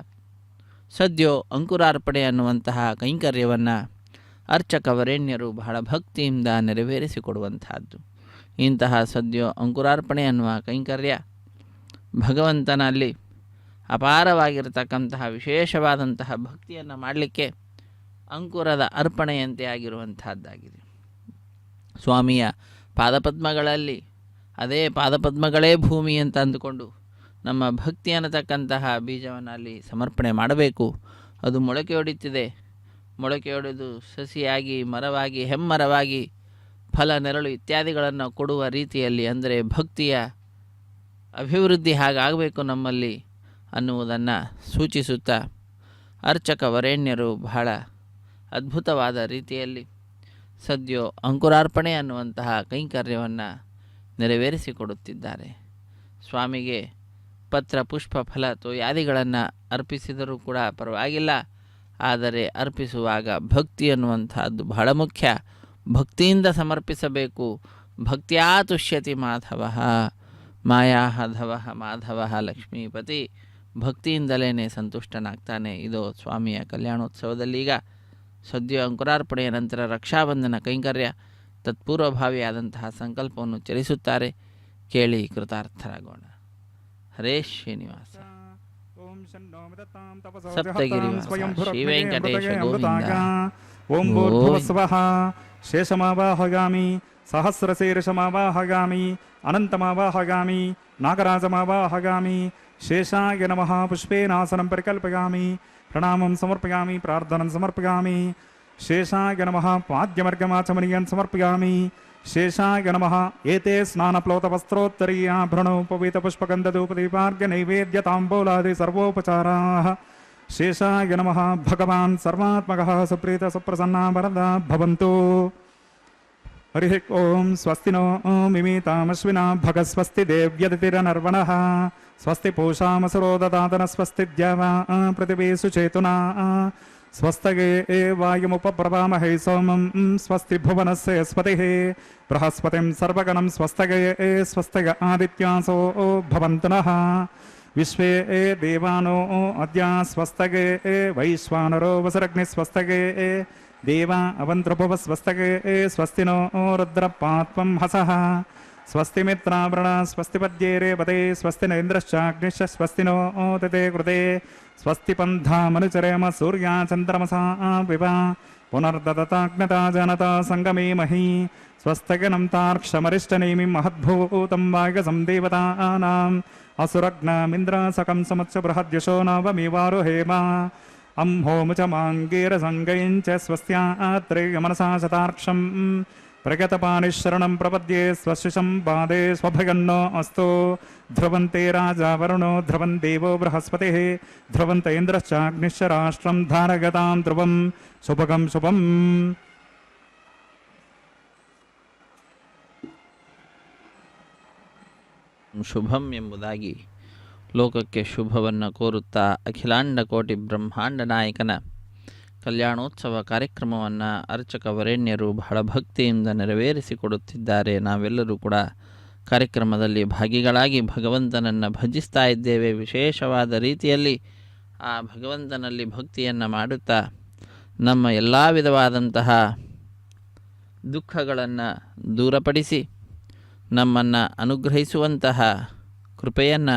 ಸದ್ಯೋ ಅಂಕುರಾರ್ಪಣೆ ಅನ್ನುವಂತಹ ಕೈಂಕರ್ಯವನ್ನು ಅರ್ಚಕ ವರೇಣ್ಯರು ಬಹಳ ಭಕ್ತಿಯಿಂದ ನೆರವೇರಿಸಿಕೊಡುವಂತಹದ್ದು. ಇಂತಹ ಸದ್ಯೋ ಅಂಕುರಾರ್ಪಣೆ ಅನ್ನುವ ಕೈಂಕರ್ಯ ಭಗವಂತನಲ್ಲಿ ಅಪಾರವಾಗಿರತಕ್ಕಂತಹ ವಿಶೇಷವಾದಂತಹ ಭಕ್ತಿಯನ್ನು ಮಾಡಲಿಕ್ಕೆ ಅಂಕುರದ ಅರ್ಪಣೆಯಂತೆ ಆಗಿರುವಂತಹದ್ದಾಗಿದೆ. ಸ್ವಾಮಿಯ ಪಾದಪದ್ಮಗಳಲ್ಲಿ ಅದೇ ಪಾದಪದ್ಮಗಳೇ ಭೂಮಿ ಅಂತ ಅಂದುಕೊಂಡು ನಮ್ಮ ಭಕ್ತಿ ಅನ್ನತಕ್ಕಂತಹ ಬೀಜವನ್ನು ಅಲ್ಲಿ ಸಮರ್ಪಣೆ ಮಾಡಬೇಕು. ಅದು ಮೊಳಕೆ ಹೊಡಿತಿದೆ, ಮೊಳಕೆ ಹೊಡೆದು ಸಸಿಯಾಗಿ ಮರವಾಗಿ ಹೆಮ್ಮರವಾಗಿ ಫಲ ನೆರಳು ಇತ್ಯಾದಿಗಳನ್ನು ಕೊಡುವ ರೀತಿಯಲ್ಲಿ, ಅಂದರೆ ಭಕ್ತಿಯ ಅಭಿವೃದ್ಧಿ ಹಾಗಾಗಬೇಕು ನಮ್ಮಲ್ಲಿ ಅನ್ನುವುದನ್ನು ಸೂಚಿಸುತ್ತಾ ಅರ್ಚಕ ವರೇಣ್ಯರು ಬಹಳ ಅದ್ಭುತವಾದ ರೀತಿಯಲ್ಲಿ ಸದ್ಯೋ ಅಂಕುರಾರ್ಪಣೆ ಅನ್ನುವಂತಹ ಕೈಂಕರ್ಯವನ್ನು ನೆರವೇರಿಸಿಕೊಡುತ್ತಿದ್ದಾರೆ. ಸ್ವಾಮಿಗೆ ಪತ್ರ ಪುಷ್ಪ ಫಲ ತೋಯಾದಿಗಳನ್ನು ಅರ್ಪಿಸಿದರೂ ಕೂಡ ಪರವಾಗಿಲ್ಲ, ಆದರೆ ಅರ್ಪಿಸುವಾಗ ಭಕ್ತಿ ಅನ್ನುವಂಥದ್ದು ಬಹಳ ಮುಖ್ಯ. ಭಕ್ತಿಯಿಂದ ಸಮರ್ಪಿಸಬೇಕು. ಭಕ್ತ್ಯಾ ತುಷ್ಯತಿ ಮಾಧವ ಮಾಯಾಧವ ಮಾಧವ ಲಕ್ಷ್ಮೀಪತಿ. ಭಕ್ತಿಯಿಂದಲೇ ಸಂತುಷ್ಟನಾಗ್ತಾನೆ. ಇದು ಸ್ವಾಮಿಯ ಕಲ್ಯಾಣೋತ್ಸವದಲ್ಲೀಗ ಸದ್ಯ ಅಂಕುರಾರ್ಪಣೆಯ ನಂತರ ರಕ್ಷಾಬಂಧನ ಕೈಂಕರ್ಯ ತತ್ಪೂರ್ವಭಾವಿಯಾದಂತಹ ಸಂಕಲ್ಪವನ್ನು ಚಲಿಸುತ್ತಾರೆ. ಕೇಳಿ ಕೃತಾರ್ಥರಾಗೋಣ. ಹರೇ ಶ್ರೀನಿವಾಸ. ಸಪ್ತಗಿರಿವಾಸ ಶ್ರೀ ವೆಂಕಟೇಶ ಗೋವಿಂದ. ಓಂ ಭೂರ್ಭುವಸ್ವಃ ಶೇಷಮಾವಾಹಗಾಮಿ ಸಹಸ್ರಶೀರ್ಷಮಾವಾಹಗಾಮಿ ಅನಂತಮಾವಾಹಗಾಮಿ ನಾಗರಾಜಮಾವಾಹಗಾಮಿ ಶೇಷಾಯ ನಮಃ ಪುಷ್ಪೇನಾಸನಂ ಪರಿಕಲ್ಪಯಾಮಿ ಪ್ರಣಾಮಂ ಸಮರ್ಪಯಾಮಿ ಪ್ರಾರ್ಥನಂ ಸಮರ್ಪಯಾಮಿ ಶೇಷಾಯ ನಮಃ ಪಾದ್ಯಮರ್ಗಮಾಚಮನೀಯಂ ಸಮರ್ಪಯಾಮಿ ಶೇಷಾಯ ನಮಃ ಏತೆ ಸ್ನಾನಪ್ಲೋತವಸ್ತ್ರೋತ್ತರೀಯಾಭರಣೋಪವೀತಪುಷ್ಪಗಂಧಧೂಪದೀಪಾರ್ಘ್ಯ ತಾಂಬೂಲಾದಿ ಸರ್ವೋಪಚಾರಾಃ ಶೇಷಾಯ ನಮಃ. ಭಗವಾನ್ ಸರ್ವಾತ್ಮಕಃ ಸುಪ್ರೀತ ಸುಪ್ರಸನ್ನಾ ವರದಾ ಭವಂತು. ಹರಿ ಓಂ. ಸ್ವಸ್ತಿ ನೋ ಮಿಮೀತಾಮಶ್ವಿನಾ ಭಗಸ್ವಸ್ತಿ ದೇವ್ಯದಿತಿರನರ್ವಣಃ ಸ್ವಸ್ತಿ ಪೂಷಾಮಸುರೋ ದದಾತನ ಸ್ವಸ್ತಿ ದ್ಯಾವಾ ಪೃಥಿವೀಷು ಚೇತುನಾ ಸ್ವಸ್ತಗೇ ವಾಯುಮುಪಪ್ರಭಾಮಹೈ ಸೋಮಂ ಸ್ವಸ್ತಿ ಭುವನಸ್ಯ ಯಸ್ಪತಿಃ ಬೃಹಸ್ಪತಿಂ ಸರ್ವಗಣಂ ಸ್ವಸ್ತಗೇ ಸ್ವಸ್ತಗ ಆದಿತ್ಯಾಸೋ ಭವಂತು ನಃ ವಿಶ್ವೇ ದೇವಾನೋ ಅದ್ಯ ಸ್ವಸ್ತಗೇ ವೈಶ್ವಾನರೋ ವಸರಗ್ನಿ ಸ್ವಸ್ತಗೇ ದೇವಾ ಅವಂತೃಭುವ ಸ್ವಸ್ತಗೇ ಸ್ವಸ್ತಿ ನೋ ರುದ್ರಪಾತ್ವಂ ಹಸಃ ಸ್ವಸ್ತಿ ಮಿತ್ರಾವೃಣ ಸ್ವಸ್ತಿ ಪದ್ಯೇರೇ ಪದೇ ಸ್ವಸ್ತಿ ನ ಇಂದ್ರಶ್ಚಾಗ್ನಿಶ್ಚ ಸ್ವಸ್ತಿ ನೋ ತತೆ ಕೃತೆ ಸ್ವಸ್ತಿ ಪಂಥಾಮನುಚರೇಮ ಸೂರ್ಯ ಚಂದ್ರಮಸಾ ವಿವ ಪುನರ್ದತಾಗ್ನತಾ ಜನತಾ ಸಂಗಮೇ ಮಹಿ ಸ್ವಸ್ತಗನಂ ತಾರ್ಕ್ಷಮರಿಷ್ಟನೇಮಿಂ ಮಹದ್ಭೂತಂ ವಾಗಸಂ ದೇವತಾನಾಂ ಅಸುರಗ್ನಮಿಂದ್ರ ಸಕಂ ಸಮತ್ಸ ಬೃಹದ್ಯಶೋ ನವಮೇವಾರುಹೇಮ ಅಂಹೋಮುಚ ಮಾಂಗೀರ ಸಂಗೈಂಚ ಸ್ವಸ್ತ್ಯಾತ್ರೇಯ ಮನಸಾ ಶತಾರ್ಕ್ಷಂ ಪ್ರಗತಪಾನಿಶರಣಂ ಪ್ರಪದ್ಯೆ ಸ್ವಶಿಶಂ ಪಾದೇ ಸ್ವಭಗನ್ನೋ ಅಸ್ತು ಧ್ರುವಂತೆ ರಾಜಾ ವರುಣೋ ಧ್ರುವಂ ದೇವೋ ಬೃಹಸ್ಪತಿಃ ಧ್ರುವಂತ ಇಂದ್ರಶ್ಚಾಗ್ನಿಶ್ಚ ರಾಷ್ಟ್ರಂ ಧಾರಗತಾಂ ಧ್ರುವಂ ಶುಭಗಂ ಶುಭಂ. ಶುಭಂ ಎಂಬುದಾಗಿ ಲೋಕಕ್ಕೆ ಶುಭವನ್ನು ಕೋರುತ್ತಾ ಅಖಿಲಾಂಡ ಕೋಟಿ ಬ್ರಹ್ಮಾಂಡ ನಾಯಕನ ಕಲ್ಯಾಣೋತ್ಸವ ಕಾರ್ಯಕ್ರಮವನ್ನು ಅರ್ಚಕ ವರೇಣ್ಯರು ಬಹಳ ಭಕ್ತಿಯಿಂದ ನೆರವೇರಿಸಿಕೊಡುತ್ತಿದ್ದಾರೆ. ನಾವೆಲ್ಲರೂ ಕೂಡ ಕಾರ್ಯಕ್ರಮದಲ್ಲಿ ಭಾಗಿಗಳಾಗಿ ಭಗವಂತನನ್ನು ಭಜಿಸ್ತಾ ಇದ್ದೇವೆ. ವಿಶೇಷವಾದ ರೀತಿಯಲ್ಲಿ ಆ ಭಗವಂತನಲ್ಲಿ ಭಕ್ತಿಯನ್ನು ಮಾಡುತ್ತಾ ನಮ್ಮ ಎಲ್ಲ ವಿಧವಾದಂತಹ ದುಃಖಗಳನ್ನು ದೂರಪಡಿಸಿ ನಮ್ಮನ್ನು ಅನುಗ್ರಹಿಸುವಂತಹ ಕೃಪೆಯನ್ನು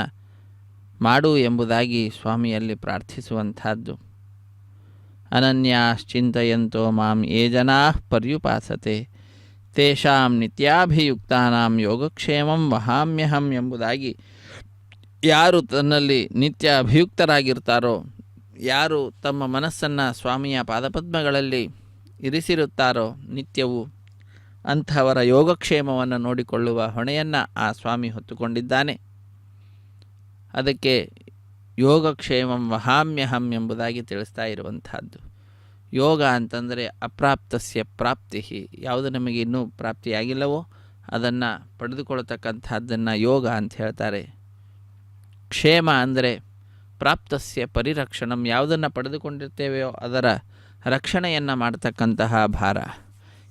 ಮಾಡು ಎಂಬುದಾಗಿ ಸ್ವಾಮಿಯಲ್ಲಿ ಪ್ರಾರ್ಥಿಸುವಂಥದ್ದು. ಅನನ್ಯಾಶ್ಚಿಂತಯಂತೋ ಮಾಂ ಯೇ ಜನಾಃ ಪರ್ಯುಪಾಸತೆ ತೇಷಾಂ ನಿತ್ಯಾಭಿಯುಕ್ತಾನಾಂ ಯೋಗಕ್ಷೇಮಂ ವಹಾಮ್ಯಹಂ ಎಂಬುದಾಗಿ ಯಾರು ತನ್ನಲ್ಲಿ ನಿತ್ಯ ಅಭಿಯುಕ್ತರಾಗಿರ್ತಾರೋ, ಯಾರು ತಮ್ಮ ಮನಸ್ಸನ್ನು ಸ್ವಾಮಿಯ ಪಾದಪದ್ಮಗಳಲ್ಲಿ ಇರಿಸಿರುತ್ತಾರೋ ನಿತ್ಯವೂ, ಅಂಥವರ ಯೋಗಕ್ಷೇಮವನ್ನು ನೋಡಿಕೊಳ್ಳುವ ಹೊಣೆಯನ್ನು ಆ ಸ್ವಾಮಿ ಹೊತ್ತುಕೊಂಡಿದ್ದಾನೆ. ಅದಕ್ಕೆ ಯೋಗಕ್ಷೇಮಂ ವಹಾಮ್ಯಹಂ ಎಂಬುದಾಗಿ ತಿಳಿಸ್ತಾ ಇರುವಂಥದ್ದು. ಯೋಗ ಅಂತಂದರೆ ಅಪ್ರಾಪ್ತಸ್ಯ ಪ್ರಾಪ್ತಿ, ಯಾವುದು ನಮಗೆ ಇನ್ನೂ ಪ್ರಾಪ್ತಿಯಾಗಿಲ್ಲವೋ ಅದನ್ನು ಪಡೆದುಕೊಳ್ಳತಕ್ಕಂಥದ್ದನ್ನು ಯೋಗ ಅಂತ ಹೇಳ್ತಾರೆ. ಕ್ಷೇಮ ಅಂದರೆ ಪ್ರಾಪ್ತಸ್ಯ ಪರಿರಕ್ಷಣಂ, ಯಾವುದನ್ನು ಪಡೆದುಕೊಂಡಿರ್ತೇವೆಯೋ ಅದರ ರಕ್ಷಣೆಯನ್ನು ಮಾಡತಕ್ಕಂತಹ ಭಾರ.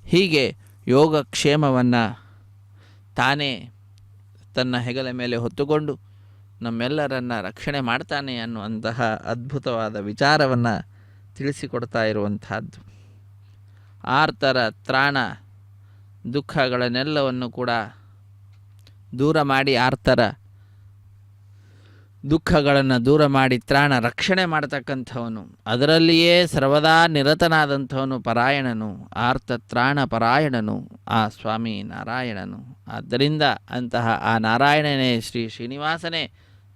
ಹೀಗೆ ಯೋಗಕ್ಷೇಮವನ್ನು ತಾನೇ ತನ್ನ ಹೆಗಲ ಮೇಲೆ ಹೊತ್ತುಕೊಂಡು ನಮ್ಮೆಲ್ಲರನ್ನು ರಕ್ಷಣೆ ಮಾಡ್ತಾನೆ ಅನ್ನುವಂತಹ ಅದ್ಭುತವಾದ ವಿಚಾರವನ್ನು ತಿಳಿಸಿಕೊಡ್ತಾ ಇರುವಂತಹದ್ದು. ಆರ್ತರ ತ್ರಾಣ ದುಃಖಗಳನ್ನೆಲ್ಲವನ್ನು ಕೂಡ ದೂರ ಮಾಡಿ ಆರ್ತರ ದುಃಖಗಳನ್ನು ದೂರ ಮಾಡಿ ತ್ರಾಣ ರಕ್ಷಣೆ ಮಾಡತಕ್ಕಂಥವನು, ಅದರಲ್ಲಿಯೇ ಸರ್ವದಾ ನಿರತನಾದಂಥವನು ಪರಾಯಣನು, ಆರ್ತ ತ್ರಾಣ ಪರಾಯಣನು ಆ ಸ್ವಾಮಿ ನಾರಾಯಣನು. ಆದ್ದರಿಂದ ಅಂತಹ ಆ ನಾರಾಯಣನೇ ಶ್ರೀನಿವಾಸನೇ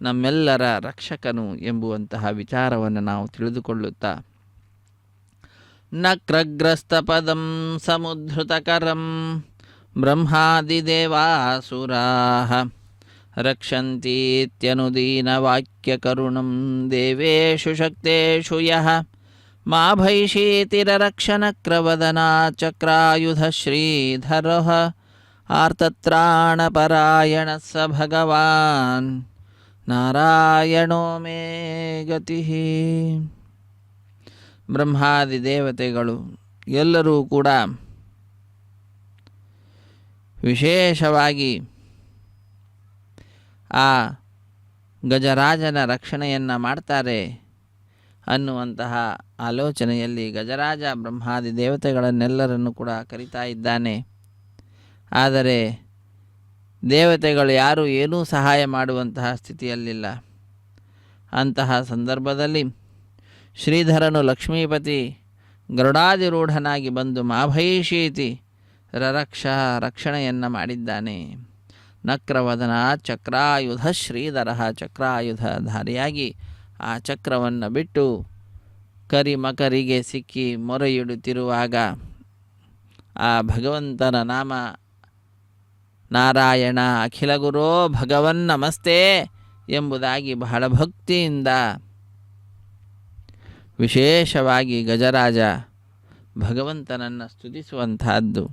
ನಮ್ಮೆಲ್ಲರ ರಕ್ಷಕನು ಎಂಬುವಂತಹ ವಿಚಾರವನ್ನು ನಾವು ತಿಳಿದುಕೊಳ್ಳುತ್ತಾ, ನಕ್ರಗ್ರಸ್ತಪದಂ ಸಮುದ್ಧೃತಕರಂ ಬ್ರಹ್ಮಾದಿದೇವಾಸುರಾಃ ರಕ್ಷಂತೀತ್ಯನುದೀನವಾಕ್ಯಕರುಣಂ ದೇವೇಶು ಶಕ್ತೇಷು ಯಃ ಮಾ ಭೈಷೀತಿರರಕ್ಷನಕ್ರವದನಾ ಚಕ್ರಾಯುಧ ಶ್ರೀಧರಃ ಆರ್ತತ್ರಾಣಪರಾಯಣ ಸ ಭಗವಾನ್ ನಾರಾಯಣೋ ಮೇ ಗತಿಃ. ಬ್ರಹ್ಮಾದಿ ದೇವತೆಗಳು ಎಲ್ಲರೂ ಕೂಡ ವಿಶೇಷವಾಗಿ ಆ ಗಜರಾಜನ ರಕ್ಷಣೆಯನ್ನು ಮಾಡ್ತಾರೆ ಅನ್ನುವಂತಹ ಆಲೋಚನೆಯಲ್ಲಿ ಗಜರಾಜ ಬ್ರಹ್ಮಾದಿ ದೇವತೆಗಳನ್ನೆಲ್ಲರನ್ನು ಕೂಡ ಕರೀತಾ ಇದ್ದಾನೆ. ಆದರೆ ದೇವತೆಗಳು ಯಾರೂ ಏನೂ ಸಹಾಯ ಮಾಡುವಂತಹ ಸ್ಥಿತಿಯಲ್ಲಿಲ್ಲ. ಅಂತಹ ಸಂದರ್ಭದಲ್ಲಿ ಶ್ರೀಧರನು ಲಕ್ಷ್ಮೀಪತಿ ಗರುಡಾದಿರೂಢನಾಗಿ ಬಂದು ಮಾಭೈಷೀತಿ ರಕ್ಷಣೆಯನ್ನು ಮಾಡಿದ್ದಾನೆ. ನಕ್ರವದನ ಚಕ್ರಾಯುಧ ಶ್ರೀಧರ ಚಕ್ರಾಯುಧಧಾರಿಯಾಗಿ ಆ ಚಕ್ರವನ್ನು ಬಿಟ್ಟು ಕರಿಮಕರಿಗೆ ಸಿಕ್ಕಿ ಮೊರೆಯಿಡುತ್ತಿರುವಾಗ ಆ ಭಗವಂತನ ನಾಮ ನಾರಾಯಣ ಅಖಿಲ ಗುರೋ ಭಗವನ್ ನಮಸ್ತೆ ಎಂಬುದಾಗಿ ಬಹಳ ಭಕ್ತಿಯಿಂದ ವಿಶೇಷವಾಗಿ ಗಜರಾಜ ಭಗವಂತನನ್ನು ಸ್ತುತಿಸುವಂತಹದ್ದು.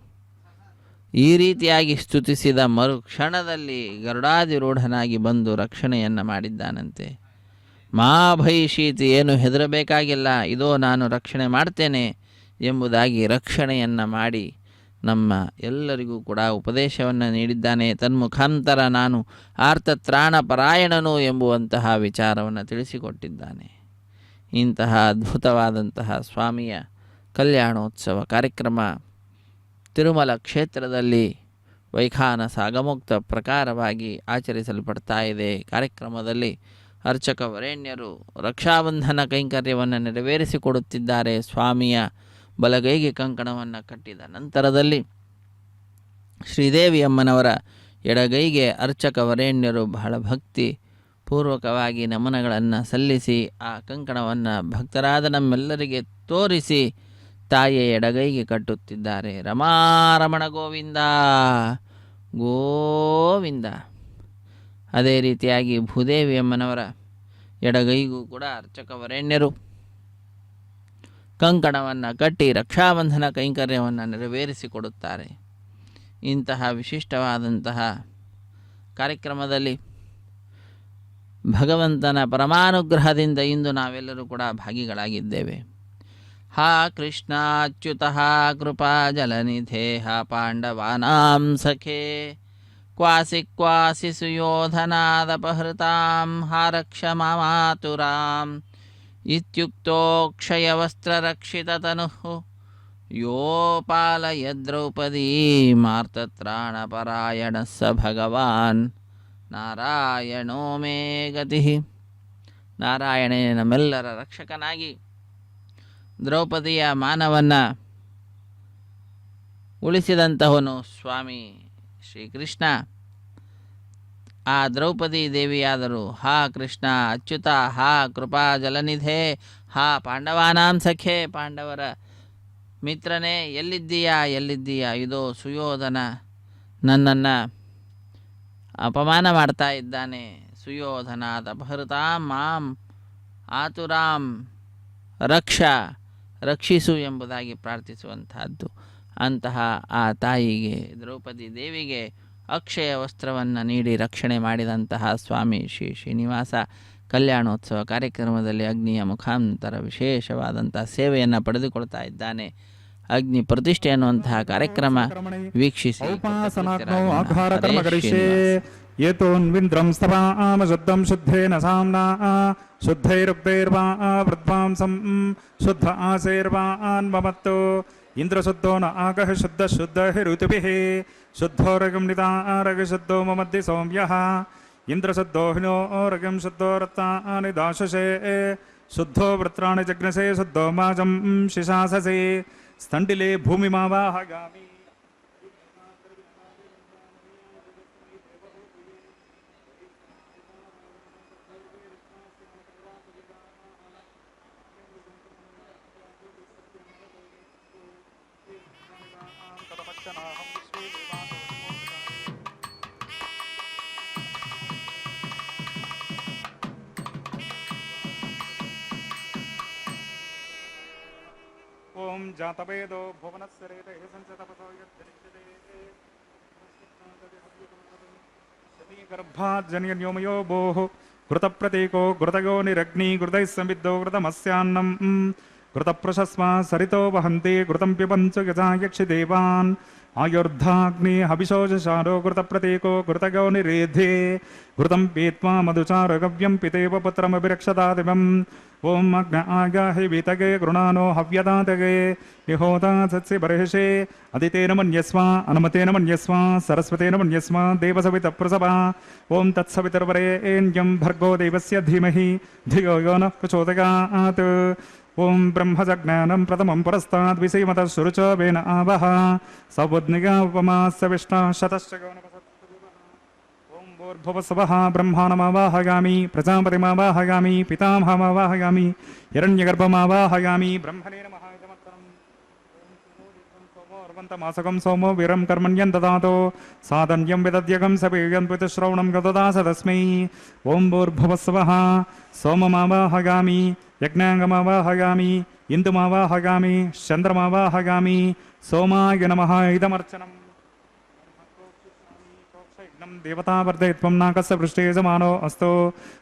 ಈ ರೀತಿಯಾಗಿ ಸ್ತುತಿಸಿದ ಮರುಕ್ಷಣದಲ್ಲಿ ಗರುಡಾದಿರೂಢನಾಗಿ ಬಂದು ರಕ್ಷಣೆಯನ್ನು ಮಾಡಿದ್ದಾನಂತೆ. ಮಾ ಭೈಷೀತಿ, ಏನು ಹೆದರಬೇಕಾಗಿಲ್ಲ, ಇದೋ ನಾನು ರಕ್ಷಣೆ ಮಾಡ್ತೇನೆ ಎಂಬುದಾಗಿ ರಕ್ಷಣೆಯನ್ನು ಮಾಡಿ ನಮ್ಮ ಎಲ್ಲರಿಗೂ ಕೂಡ ಉಪದೇಶವನ್ನು ನೀಡಿದ್ದಾನೆ. ತನ್ಮುಖಾಂತರ ನಾನು ಆರ್ತತ್ರಾಣ ಪರಾಯಣನು ಎಂಬುವಂತಹ ವಿಚಾರವನ್ನು ತಿಳಿಸಿಕೊಟ್ಟಿದ್ದಾನೆ. ಇಂತಹ ಅದ್ಭುತವಾದಂತಹ ಸ್ವಾಮಿಯ ಕಲ್ಯಾಣೋತ್ಸವ ಕಾರ್ಯಕ್ರಮ ತಿರುಮಲ ಕ್ಷೇತ್ರದಲ್ಲಿ ವೈಖಾನಸ ಅಗಮುಕ್ತ ಪ್ರಕಾರವಾಗಿ ಆಚರಿಸಲ್ಪಡ್ತಾ ಇದೆ. ಕಾರ್ಯಕ್ರಮದಲ್ಲಿ ಅರ್ಚಕ ವರೇಣ್ಯರು ರಕ್ಷಾಬಂಧನ ಕೈಂಕರ್ಯವನ್ನು ನೆರವೇರಿಸಿಕೊಡುತ್ತಿದ್ದಾರೆ. ಸ್ವಾಮಿಯ ಬಲಗೈಗೆ ಕಂಕಣವನ್ನು ಕಟ್ಟಿದ ನಂತರದಲ್ಲಿ ಶ್ರೀದೇವಿಯಮ್ಮನವರ ಎಡಗೈಗೆ ಅರ್ಚಕ ವರೇಣ್ಯರು ಬಹಳ ಭಕ್ತಿ ಪೂರ್ವಕವಾಗಿ ನಮನಗಳನ್ನು ಸಲ್ಲಿಸಿ ಆ ಕಂಕಣವನ್ನು ಭಕ್ತರಾದ ನಮ್ಮೆಲ್ಲರಿಗೆ ತೋರಿಸಿ ತಾಯಿಯ ಎಡಗೈಗೆ ಕಟ್ಟುತ್ತಿದ್ದಾರೆ. ರಮಾರಮಣ ಗೋವಿಂದ ಗೋವಿಂದ. ಅದೇ ರೀತಿಯಾಗಿ ಭೂದೇವಿಯಮ್ಮನವರ ಎಡಗೈಗೂ ಕೂಡ ಅರ್ಚಕ ವರೇಣ್ಯರು ಕಂಕಣವನ್ನು ಕಟ್ಟಿ ರಕ್ಷಾಬಂಧನ ಕೈಂಕರ್ಯವನ್ನು ನೆರವೇರಿಸಿಕೊಡುತ್ತಾರೆ. ಇಂತಹ ವಿಶಿಷ್ಟವಾದಂತಹ ಕಾರ್ಯಕ್ರಮದಲ್ಲಿ ಭಗವಂತನ ಪರಮಾನುಗ್ರಹದಿಂದ ಇಂದು ನಾವೆಲ್ಲರೂ ಕೂಡ ಭಾಗಿಗಳಾಗಿದ್ದೇವೆ. ಹಾ ಕೃಷ್ಣ ಅಚ್ಯುತ ಕೃಪಾ ಜಲನಿಧೇ ಹಾ ಪಾಂಡವಾನಾಂ ಸಖೇ ಕ್ವಾಸಿ ಕ್ವಾಸಿ ಸುಯೋಧನಾದಪಹೃತಾಂ ಹಾ ರಕ್ಷ ಮಾತುರಾಂ ಇತ್ಯುಕ್ತೋ ಕ್ಷಯವಸ್ತ್ರರಕ್ಷಿತತನುಃ ಯೋಪಾಲಯ ದ್ರೌಪದೀಮಾರ್ತತ್ರಾಣಪರಾಯಣ ಸ ಭಗವಾನ್ ನಾರಾಯಣೋ ಮೇ ಗತಿಃ. ನಾರಾಯಣೇ ನಮ್ಮೆಲ್ಲರ ರಕ್ಷಕನಾಗಿ ದ್ರೌಪದಿಯ ಮಾನವನ್ನು ಉಳಿಸಿದಂತಹವನು ಸ್ವಾಮಿ ಶ್ರೀಕೃಷ್ಣ. ಆ ದ್ರೌಪದಿ ದೇವಿಯಾದರು ಹಾ ಕೃಷ್ಣ ಅಚ್ಯುತ, ಹಾ ಕೃಪಾ ಜಲನಿಧೆ, ಹಾ ಪಾಂಡವಾನಾಂ ಸಖೆ, ಪಾಂಡವರ ಮಿತ್ರನೇ ಎಲ್ಲಿದ್ದೀಯಾ ಎಲ್ಲಿದ್ದೀಯಾ, ಇದೋ ಸುಯೋಧನ ನನ್ನನ್ನು ಅಪಮಾನ ಮಾಡ್ತಾ ಇದ್ದಾನೆ. ಸುಯೋಧನಾದ ಅಪಹೃತಾಂ ಮಾಂ ಆತುರಾಂ ರಕ್ಷಿಸು ಎಂಬುದಾಗಿ ಪ್ರಾರ್ಥಿಸುವಂತಹದ್ದು. ಅಂತಹ ಆ ತಾಯಿಗೆ ದ್ರೌಪದಿ ದೇವಿಗೆ ಅಕ್ಷಯ ವಸ್ತ್ರವನ್ನು ನೀಡಿ ರಕ್ಷಣೆ ಮಾಡಿದಂತಹ ಸ್ವಾಮಿ ಶ್ರೀನಿವಾಸ ಕಲ್ಯಾಣೋತ್ಸವ ಕಾರ್ಯಕ್ರಮದಲ್ಲಿ ಅಗ್ನಿಯ ಮುಖಾಂತರ ವಿಶೇಷವಾದಂಥ ಸೇವೆಯನ್ನು ಪಡೆದುಕೊಳ್ತಾ ಇದ್ದಾನೆ. ಅಗ್ನಿ ಪ್ರತಿಷ್ಠೆ ಅನ್ನುವಂತಹ ಕಾರ್ಯಕ್ರಮ ವೀಕ್ಷಿಸಿ ಔಪಾಸನಾಗ್ನೋ ಆಘಾರ ಕರ್ಮ ಕರಿಷ್ಯೆ ಏತೋನ್ವಿಂದ್ರಂ ಸ್ತವಾಮ ಶುದ್ಧಂ ಶುದ್ಧೇನ ಸಾಮ್ನಾ ಶುದ್ಧೈರುಕ್ತೈರ್ವಾ ವೃದ್ವಾಂಸಂ ಶುದ್ಧ ಆಸೈರ್ವಾನ್ಮಮತ್ತು ಇಂದ್ರಶುದ್ಧೋ ನ ಆಗಃ ಶುದ್ಧ ಶುದ್ಧ ಋತುಭಿಃ ಶುದ್ಧೋರಗಂ ನಿತಾರಗ ಶುದ್ಧೋ ಮಮದ್ದಿ ಸೌಮ್ಯಃ ಇಂದ್ರಶುದ್ಧೋ ಹಿನೋ ರಗಂ ಶುದ್ಧೋ ರತ್ನಾನಿ ದಾಶಸೇ ಶುದ್ಧೋ ವೃತ್ರಾಣಿ ಜಗ್ನಸೇ ಶುದ್ಧೋ ಮಾಜಂ ಶಿಶಾಸಸೇ ಸ್ಥಂಡಿಲೆ ಭೂಮಿಮಾವಾಹಗಾಮಿ ಓಂ ಜಾತವೇದೋ ಭುವನಸ್ಯ ರೇತೇ ಸಂಚತಪಸೋ ಯದ್ಧರಿಷ್ಯತೆ ಗರ್ಭಾತ್ ಜನ್ಯನ್ಯೋಮಯೋ ಭೋಃ ಘೃತಪ್ರತೀಕೋ ಘೃತಗೋ ನಿರಗ್ನಿ ಘೃತೈಃ ಸಂವಿದ್ದೋ ಘೃತಮಸ್ಯಾನ್ನಂ ಘೃತಪ್ರಶಸ್ವ ಸರಿತೋ ವಹಂತಿ ಘೃತಂ ಪಿಬಂಚ ಗಜಾಯಕ್ಷಿ ದೇವಾನ್ ಆಯುರ್ಧಾಗ್ನಿ ಹವಿಶೋಷಾರೋ ಘೃತಪ್ರತೀಕೋ ಘೃತಗೋ ನಿರೇಧೆ ಘೃತಂ ಪೀತ್ವಾ ಮಧುಚಾರಗವ್ಯಂ ಪಿತೇವ ಪುತ್ರಮಭಿರಕ್ಷತಾದಿವಂ ಓಂ ಅಗ್ನ ಆಗಾಹಿ ವೀತಗೆ ಗೃಣಾನೋ ಹವ್ಯದಾತಗೆ ವಿಹೋತಾ ಸತ್ಸಿ ಬರ್ಹಿಷೆ ಅದಿತೇನ ಮನ್ಯಸ್ವ ಅನುಮತೇನ ಮನ್ಯಸ್ವ ಸರಸ್ವತೇನ ಮನ್ಯಸ್ವ ದೇವಸವಿತ ಪ್ರಸಭ ಓಂ ತತ್ಸವಿತರ್ವರೇಣ್ಯಂ ಭರ್ಗೋ ದೇವಸ್ಯ ಧೀಮಹಿ ಧಿಯೋ ಯೋ ನಃ ಪ್ರಚೋದಯಾತ್ ಓಂ ಬ್ರಹ್ಮಜಜ್ಞಾನಂ ಪ್ರಥಮಂ ಪುರಸ್ತಾದ್ ವಿಸೀಮತಃ ಶುರುಚವೇನ ಆವಹ ಸಬುದ್ನಿಗಾ ಉಪಮಾಸ್ಯ ವಿಷ್ಣಾ ಶತಶ್ಚ ಓಂ ಭೂರ್ಭುವಸ್ವಃ ಬ್ರಹ್ಮಾಣಮಾವಾಹಯಾಮಿ ಪ್ರಜಾಪತಿಮಾವಾಹಯಾಮಿ ಪಿತಾಮಹಮಾವಾಹಯಾಮಿ ಹಿರಣ್ಯಗರ್ಭಮಾವಾಹಯಾಮಿ ಬ್ರಹ್ಮಣೇನ ಮಹಾಯುತಮತ್ತರಂ ಸೋಮೋರ್ವಂತಮಾಸಕಂ ಸೋಮೋ ವೀರಂ ಕರ್ಮಣ್ಯಂ ದದಾತೋ ಸಾಧನ್ಯಂ ವಿದದ್ಯಗಂ ಸಪೇಯಂ ಪಿತೃಶ್ರವಣಂ ಗದದಾಸ ತಸ್ಮೈ ಓಂ ಭೂರ್ಭುವಸ್ವಃ ಸೋಮಮಾವಾಹಯಾಮಿ ಯಜ್ಞಾಂಗಮಾವಾಹಯಾಮಿ ಇಂದುಮಾವಾಹಯಾಮಿ ಚಂದ್ರಮಾವಾಹಯಾಮಿ ಸೋಮಾಯ ನಮಃ ಇದಮರ್ಚನಂ ಯಜ್ಞಂ ದೇವತಾವರ್ಧಯಿತ್ವಂ ನಾಕಸ್ಯ ಪೃಷ್ಠೇ ಸಮಾನೋ ಅಸ್ತೋ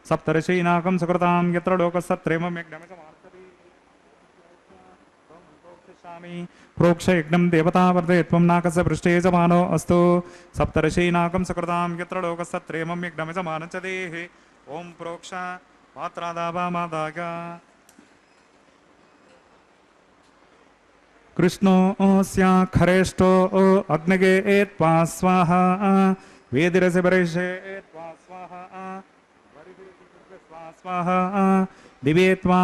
ಸಪ್ತರ್ಷೀನಾಕಂ ಸುಕೃತಾಂ ಯತ್ರ ಲೋಕಸ್ಸತ್ರೇಮಂ ಯಜ್ಞಮಿದಮಾರ್ಚತಿ ಪ್ರೋಕ್ಷ ಯಜ್ಞಂ ದೇವತಾವರ್ಧಯಿತ್ವಂ ನಾಕಸ್ಯ ಪೃಷ್ಠೇ ಸಮಾನೋ ಅಸ್ತೋ ಸಪ್ತರ್ಷೀನಾಕಂ ಸುಕೃತಾಂ ಯತ್ರ ಲೋಕಸ್ಸತ್ರೇಮಂ ಯಜ್ಞಮಿದಮಾರ್ಚತಿ ಓಂ ಪ್ರೋಕ್ಷ ಪಾತ್ರಾದಾವಾಮಾದಾಗ ಕೃಷ್ಣೋ ಸ್ಯ ಖರೇಷ್ಟೋ ಅಗ್ನಗೆ ತ್ವಾ ಸ್ವಾಹ ವೇದಿರಸಿ ಬರಿಷೆ ತ್ವಾ ಸ್ವಾಹ ಸ್ವಾಹ ದಿವೇ ತ್ವಾ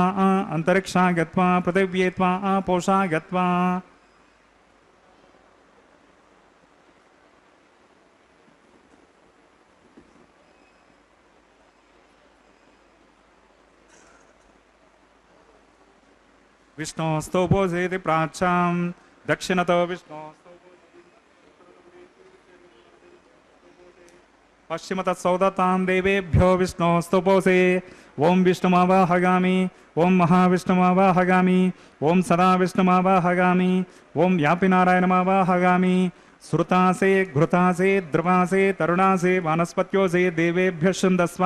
ಅಂತರಿಕ್ಷಾ ಗತ್ವಾ ಪೃಥಿವ್ಯೇ ತ್ವಾ ಪೋಷಾ ಗತ್ವಾ ವಿಷ್ಣೋಸ್ತೋಪೋಸೇತಿ ಪ್ರಾಚ್ಯಾಂ ದಕ್ಷಿಣತೋ ವಿಷ್ಣೋ ಪಶ್ಚಿಮತಃ ಸೌದತಾಂ ದೇವೇಭ್ಯೋ ವಿಷ್ಣೋಸ್ತೋಪೋಸೆ ಓಂ ವಿಷ್ಣುಮಾವಾಹಗಾಮಿ ಓಂ ಮಹಾವಿಷ್ಣುಮಾವಾಹಗಾಮಿ ಓಂ ಸದಾ ವಿಷ್ಣುಮಾವಾಹಗಾಮಿ ಓಂ ವ್ಯಾಪಿನಾರಾಯಣಮಾವಾಹಗಾಮಿ ಶ್ರುತಾಸೆ ಘೃತಾಸೆ ಧ್ರುವಾಸೆ ತರುಣಾಸೆ ವಾನಸ್ಪತ್ಯೋಸೆ ದೇವೇಭ್ಯ ಶೃಂದಸ್ವ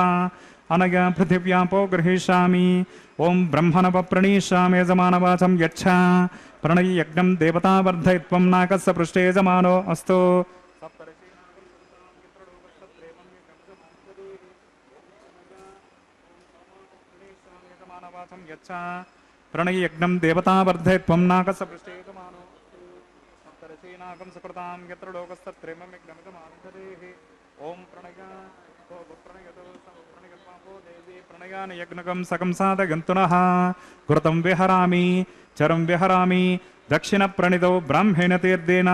ಅನಗ ಪೃಥಿವ್ಯಾಪೋ ಗೃಹೀಷ್ಯಾಮಿ ಓಂ ಬ್ರಹ್ಮಣವ ಪ್ರಣೀಷ್ಯಾಮಿ ಯಜಮಾನವಾಚಂ ಯಚ್ಛ ಪ್ರಣಯಿ ಯಜ್ಞಂ ದೇವತಾವರ್ಧಯಿತ್ವಂ ನಾಕಸ್ಯ ಪೃಷ್ಠೇ ಯಜಮಾನೋ ಅಸ್ತು ಯಚ್ಛ ಪ್ರಣಯಿ ಯಜ್ಞಂ ದೇವತಾವರ್ಧಯಿತ್ವಂ ನಾಕಸ್ಯ ಪೃಷ್ಠೇ ಯಜಮಾನೋ ಸಪ್ತರ್ಷೀನಾಕಂ ಸುಕೃತಾಂ ಯತ್ರ ಲೋಕಸ್ಸತ್ರೇಮಂ ಯಜ್ಞಮಿದಮಾರ್ಚತೆ ಓಂ ಪ್ರಣಯ ಪ್ರಣಯಾನ ಯಜ್ಞಕಂ ಸಕಂ ಸಾಧಗಂತುನಃ ಕೃತಂ ವಿಹರಾಮಿ ಚರಂ ವಿಹರಾಮಿ ದಕ್ಷಿಣ ಪ್ರಣೀತೌ ಬ್ರಾಹ್ಮಣ ತೀರ್ಧೇನ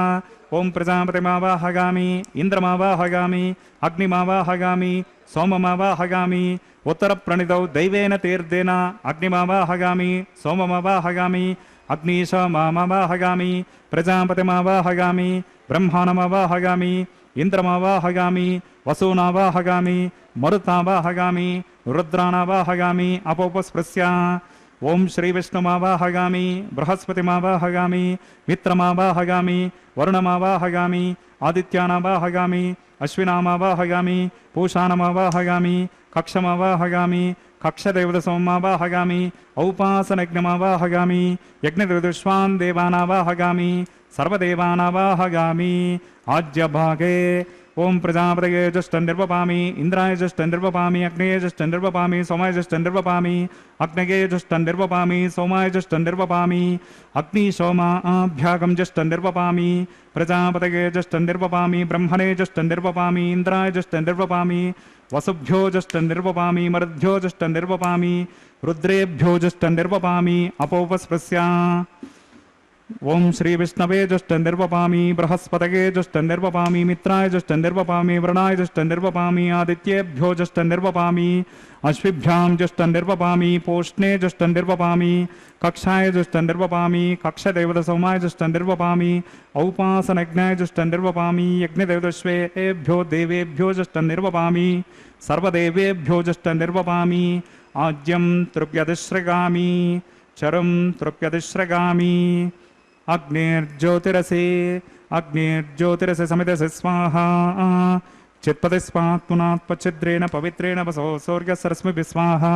ಓಂ ಪ್ರಜಾಪತಿಮಾವಾಹಗಾಮಿ ಇಂದ್ರಮಾವಾಹಗಾಮಿ ಅಗ್ನಿಮಾವಾಹಗಾಮಿ ಸೋಮಮಾವಾಹಗಾಮಿ ಉತ್ತರ ಪ್ರಣೀತೌ ದೈವೇನ ತೀರ್ಧೇನ ಅಗ್ನಿಮಾವಾಹಗಾಮಿ ಸೋಮಮಾವಾಹಗಾಮಿ ಅಗ್ನೀಶ ಮಾಮಾವಾಹಗಾಮಿ ಪ್ರಜಾಪತಿಮಾವಾಹಗಾಮಿ ಬ್ರಹ್ಮಾಣಮಾವಾಹಗಾಮಿ ಇಂದ್ರಮಾವಾಹಗಾಮಿ ವಸೂನಾವಾಹಗಾಮಿ ಮರುತಾವಾಹಗಾಮಿ ರುದ್ರಾನಾವಾಹಗಾಮಿ ಅಪೋಪಸ್ಪೃಶ್ಯ ಓಂ ಶ್ರೀ ವಿಷ್ಣುಮಾವಾಹಗಾಮಿ ಬೃಹಸ್ಪತಿಮಾವಾಹಗಾಮಿ ಮಿತ್ರಮಾವಾಹಗಾಮಿ ವರುಣಮಾವಾಹಗಾಮಿ ಆದಿತ್ಯಾನಾವಾಹಗಾಮಿ ಅಶ್ವಿನಾಮಾವಾಹಗಾಮಿ ಪೂಷಾನಮಾವಾಹಗಾಮಿ ಕಕ್ಷಮಾವಾಹಗಾಮಿ कक्षदेवत सोमावाहगामि औपासनयज्ञमावाहगामि यज्ञदेवदुष्वान् देवानावाहगामि सर्वदेवानावाहगामि आज्यभागे ओम प्रजापतये जष्टं निर्वपामि इंद्राय जष्टं निर्वपामि अग्नये जष्टं निर्वपामि सोमाय जष्टं निर्वपामि अग्नये जष्टं निर्वपामि सोमाय जष्टं निर्वपामि अग्निशोमाभ्यागं जष्टं निर्वपामि प्रजापतये जष्टं निर्वपामि ब्रह्मणे जष्टं निर्वपामि इंद्राय जष्टं निर्वपामि वसुभ्यो जष्टं निर्वपामि मरुद्भ्यो जष्टं निर्वपामि रुद्रेभ्यो जष्टं निर्वपामि अपोपस्पृश्या ओम श्री विष्णवे जष्टं निर्वपामि बृहस्पतये जष्टं निर्वपामि मित्राय जष्टं निर्वपामि वरुणाय जष्टं निर्वपामि आदित्येभ्यो जष्टं निर्वपामि अश्विभ्यां जष्टं निर्वपामि पोष्णे जष्टं निर्वपामि कक्षाय जष्टं निर्वपामि कक्षदेवत सोमाय जष्टं निर्वपामि औपासनयज्ञाय जष्टं निर्वपामि यज्ञदेवतश्वेभ्यो देवेभ्यो जष्टं निर्वपामि सर्वदेवेभ्यो जष्टं निर्वपामि आज्यं तृप्यतिश्रगामि चरं तृप्यतिश्रगामि अग्निर्ज्योतिरसे समितसे स्वाहा चित्पति स्वात्मनात्पच्छिद्रेण पवित्रेण वसो सूर्यसरस्मिभिः स्वाहा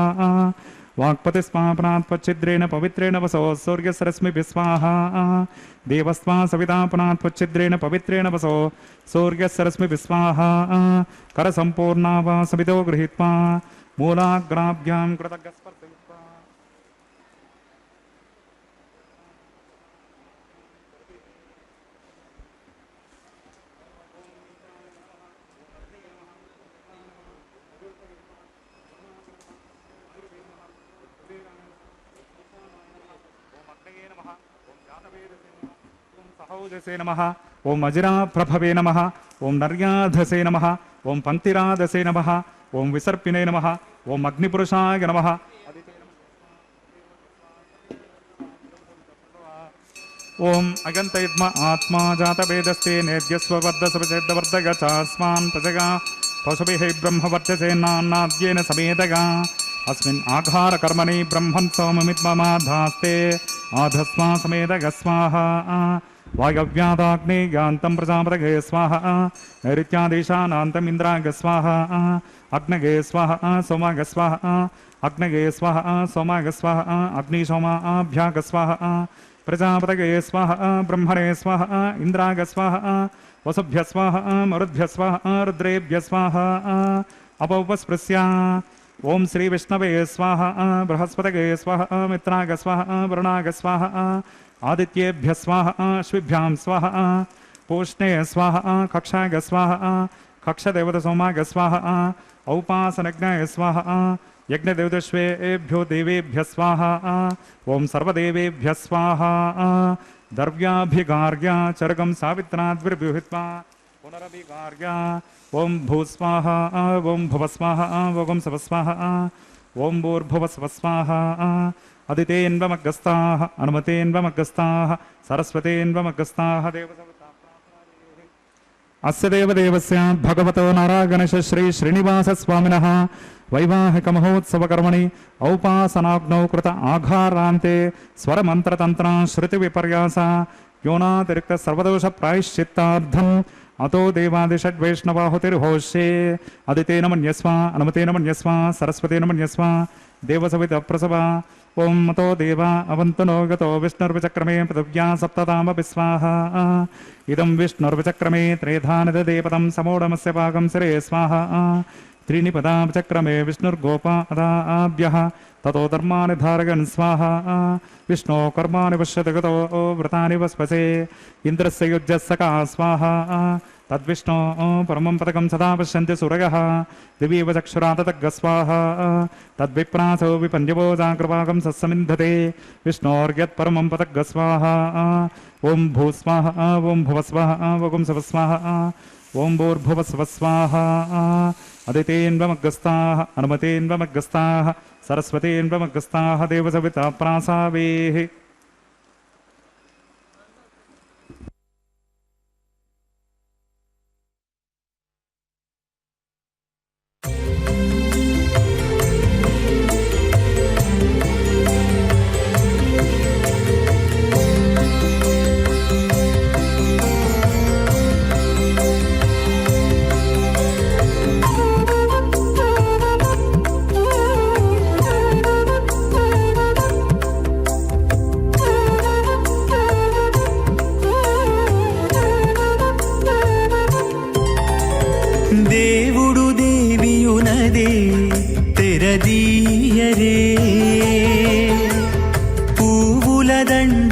वाक्पति स्वापनात्पच्छिद्रेण पवित्रेण वसो सूर्यसरस्मिभिः स्वाहा देवस्वा सविता पुनात्पच्छिद्रेण पवित्रेण वसो सूर्यसरस्मिभिः स्वाहा करसम्पूर्णा वा समितो गृहीत्वा मूलाग्राभ्यां कृतज्ञस्पर्शयित्वा सहोजसे नमः ओम अजिराप्रभवे नमः ओम नर्याधसे नमः ओम पंक्तिराधसे नमः ओम विसर्पिने नमः ओम अग्निपुरुषाय नमः ओम अगंतयद्म आत्मा जातवेदस्ते नेद्यस्ववर्धसवचेद्वर्धगचास्मान् प्रजगा पशुभिः ब्रह्मवर्चसे नान्नाद्येन समेतगा अस्मिन् आघारकर्मणि ब्रह्मन् सोममित्ममाधास्ते आधस्मा समेतगस्वाहा वायव्यादाग्नेयान्तं प्रजापतये स्वाहा नैऋत्यादेशानान्तम् इन्द्राय स्वाहा अग्नये स्वाहा सोमाय स्वाहा अग्नये स्वाहा सोमाय स्वाहा अग्निशोमाभ्याग स्वाहा प्रजापतये स्वाहा ब्रह्मणे स्वाहा इन्द्राय स्वाहा वसुभ्य स्वाहा मरुद्भ्य स्वाहा रुद्रेभ्य स्वाहा अपौपस्पृश्या ओम श्री विष्णवे स्वाहा बृहस्पतये स्वाहा मित्राय स्वाहा वरुणाय स्वाहा आदित्येभ्य स्वाहा अश्विभ्यां स्वाहा पोष्णे स्वाहा कक्षाय स्वाहा कक्षदेवत सोमाय स्वाहा औपासनयज्ञाय स्वाहा यज्ञदेवतश्वेभ्यो देवेभ्य स्वाहा ओम सर्वदेवेभ्य स्वाहा द्रव्याभिगार्या चरकं सावित्राद्विर्व्युहित्वा पुनरभिगार्या ओम भूस्वाहा ओम भुवस्वाहा ओम सवस्वाहा ओम भूर्भुवस्वस्वाहा अदितेन्वमग्रस्ताः अनुमतेन्वमग्रस्ताः सरस्वतेन्वमग्रस्ताः अस्य देवदेवस्य भगवतो नारायणस्य श्री श्रीनिवासस्वामिनः वैवाहिकमहोत्सवकर्मणि औपासनाग्नौ कृत आघारान्ते स्वरमन्त्रतन्त्रा श्रुतिविपर्यास योनातिरिक्त सर्वदोषप्रायश्चित्तार्थम् अतो देवादिषड्वैष्णवाहुतिर्होष्ये अदितेन मन्यस्व अनुमतेन मन्यस्व सरस्वतेन मन्यस्व देवसवितप्रसवा ओम मतो देवा अवन्तनो गतो विष्णुर्विचक्रमे पृथिव्या सप्ततामपि स्वाहा इदं विष्णुर्विचक्रमे त्रेधानिददेपदं समोढमस्य पाकं सिरे स्वाहा त्रीणि पदाचक्रमे विष्णुर्गोपादाभ्यः ततो धर्माणि धारयन् स्वाहा विष्णो कर्माणि पश्यति गतो व्रतानि वस्पसे इन्द्रस्य युज्यस्सका स्वाहा तद्विष्णो परमं पदकं सदा पश्यन्ति सुरगः दिवीव चक्षुराततग्ग स्वाहा तद्विप्रासो विपञ्जवो जागृवागं सत्समिन्धते विष्णोर्यत्परमं पदग्ग स्वाहा ॐ भूस्वाहा ॐ भुवस्वाहा ॐ सवस्वाहा ॐ भूर्भुवस्वस्वाहा अदितेन्वमग्रस्ताः अनुमतेन्वमग्रस्ताः सरस्वतेन्वमग्रस्ताः देवसविता प्रासावेः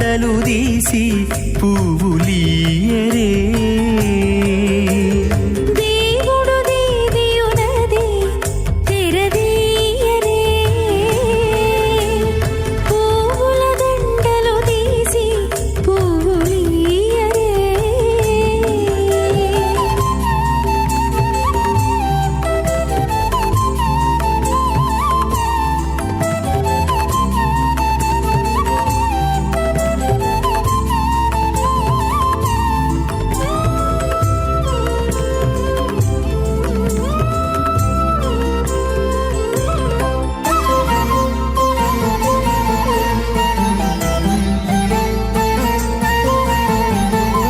దండలు తీసి పువ్వులీయరే దేవుడు దేవియునది తెరదీయరే పువ్వుల దండలు తీసి పువ్వులీయరే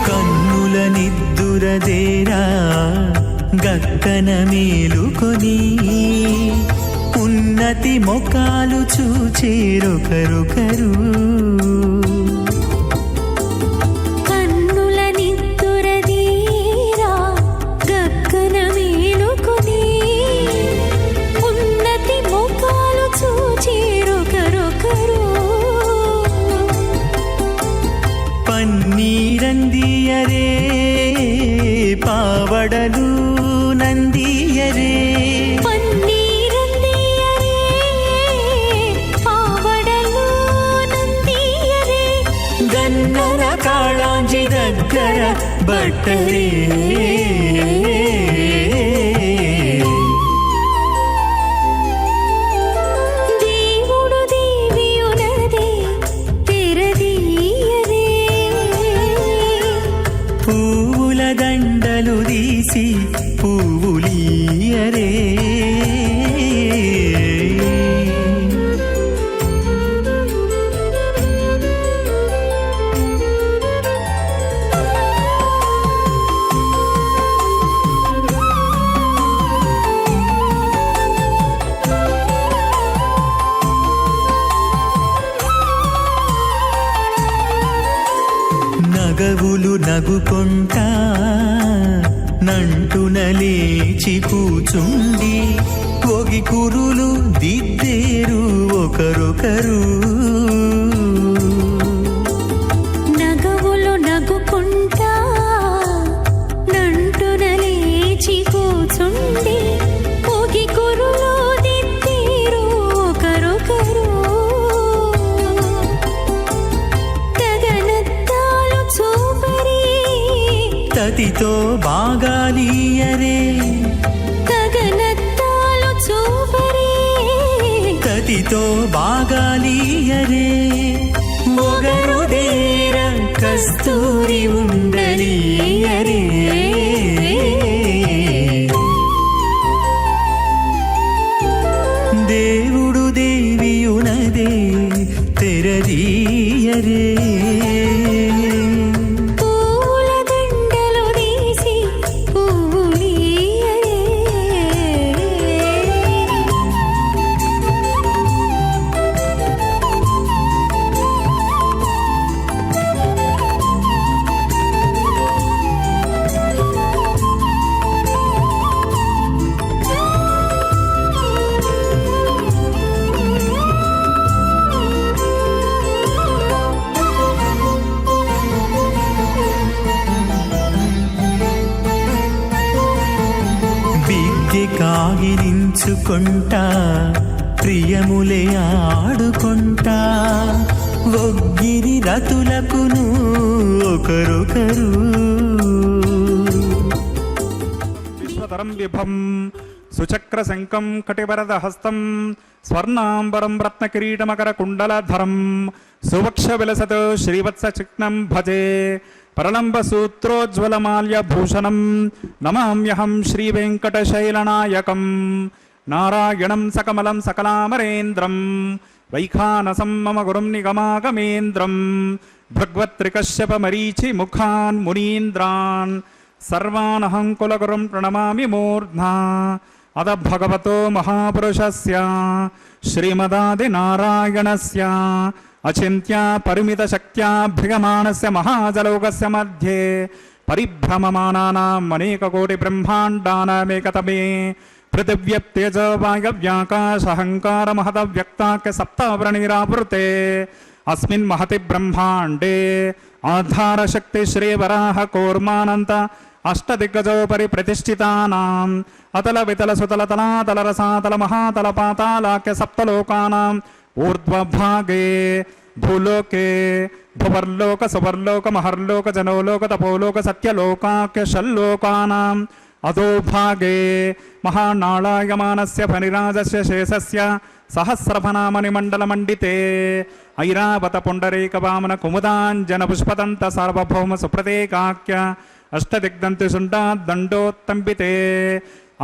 కన్నుల నిద్దురదేరా గక్కన మేలుకొని ఉన్నతి మొకాలు చూచేరొకరొకరు కన్నుల నిద్దురదీరా గక్కన మేలుకొని ఉన్నతి ముఖాలు చూచేరొకరొకరు పన్నీరందియరే పావడలు నందియరే పన్నీరందియరే పావడలు నందియరే గన్నర కాళాంజి దగ్గర బట్టరే దేవుడు దేవియునది తెరదీయరే పువ్వుల దండలు తీసి పువ్వులీయరే నగవులు నగుకొంటా నంటున లేచి కూచుండి ఒగి కురులు దిద్దేరు ఒకరొకరు నగవులు నగుకుంటా నంటున లేచి కూచుండి పోగి కురులు దిద్దేరు ఒకరొకరు గగనత్తాలు చూపరి తతితో బాగాలీయరే గగనత్తాలు చూపరి తతితో బాగాలీయరే మొగరు దేర కస్తూరి ఉండలీయరే దేవుడు దేవియునదే తెరదీయరే పూల దండలు తీసి పువ్వులీయరే బిగ్గె కాగిలించుకుంటా ప్రియములే ఆడుకుంటా ఒగ్గిరి రతులకును ఒకరొకరు విశ్వతరం విభం సుచక్రశంకం కటివరదహస్తం స్వర్ణాంబరం రత్నకిరీటమకరకుండలధరం సువక్షవిలసత్ శ్రీవత్సచిహ్నం భజే పరలంబసూత్రోజ్వలమాల్యభూషణం నమామ్యహం శ్రీవేంకటశైలనాయకం నారాయణం సకమలం సకలామరేంద్రం వైఖానసం మమ గురుం నిగమాగమేంద్రం భగవత్రికశ్యపమరీచి ముఖాన్ మునీంద్రాన్ సర్వానహం కులగురుం ప్రణమామి మూర్ధ్నా అద భగవతో మహాపురుషస్య శ్రీమదాదినారాయణస్య అచింత్య పరిమిత శక్త్యాభ్యగమానస్య మహాజలౌకస్య మధ్యే పరిభ్రమమానానాం అనేకకోటి బ్రహ్మాండానామేకతమే పృథివ్యప్తేజ వాయవ్యాకాశహంకార మహదవ్యక్తాఖ్య సప్తవ్రణీరావృతే अस्मिन् महति ब्रह्माण्डे आधारशक्ति श्रीवराह कूर्मानन्त अष्टदिग्गजोपरि प्रतिष्ठितानाम् अतल वितल सुतल तलातल रसातल महातल पातालाख्य सप्तलोकानाम् ऊर्ध्वभागे भूलोके भुवर्लोक सुवर्लोक महर्लोक जनोलोक तपोलोक सत्यलोकाख्य षल्लोकानाम् अधोभागे महानाळायमानस्य फणिराजस्य शेषस्य सहस्रफनामणिमण्डलमण्डिते ऐरावत पुण्डरीकवामन कुमुदाञ्जन पुष्पदन्त सार्वभौम सुप्रतीकाख्य अष्टदिग्दन्तिशुण्डाद्दण्डोत्तम्बिते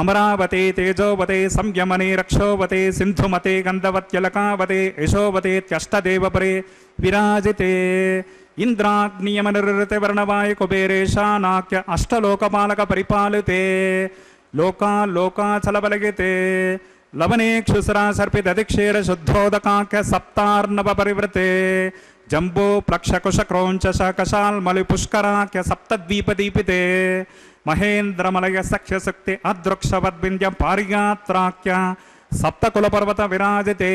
अमरावती तेजोवते संयमने रक्षोवते सिन्धुमते गन्धवत्यलकावते यशोवतेत्यष्टदेवपरे विराजिते इंद्राग्नियमनिर्वृते वर्णवाय कुबेरेशानाख्य अष्टलोकपालक परिपालिते लोका लोकाचलबलगिते लवनेक्षुसरा सर्पित अधिक्षेर शुद्धोदकाख्य सप्तार्णव परिवृते जम्बो प्लक्षकुश क्रोञ्चश कशाल्मलि पुष्कराख्य सप्तद्वीपदीपिते महेन्द्रमलय सख्य शक्ति अदृक्षवद्विन्द्य पारिगात्राख्य सप्तकुलपर्वत विराजिते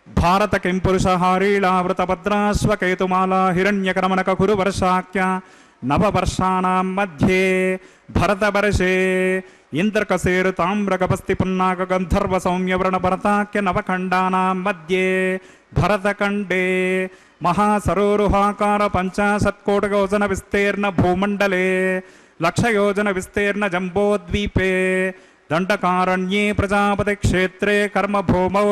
भारत किं पुरुष हारीलावृत भद्राश्वकेतुमाला हिरण्यकरमणक कुरुवर्षाख्य नववर्षाणां मध्ये भरतवर्षे इंद्रकसेरु ताम्रकपस्ति पुन्नाक गन्धर्व सौम्यवर्ण भरताख्य नवखण्डानां मध्ये भरतखण्डे महासरोरुहाकार 50 योजन विस्तीर्ण भूमण्डले लक्षयोजन विस्तीर्ण जम्बोद्वीपे दंडकारण्ये प्रजापति क्षेत्रे कर्मभूमौ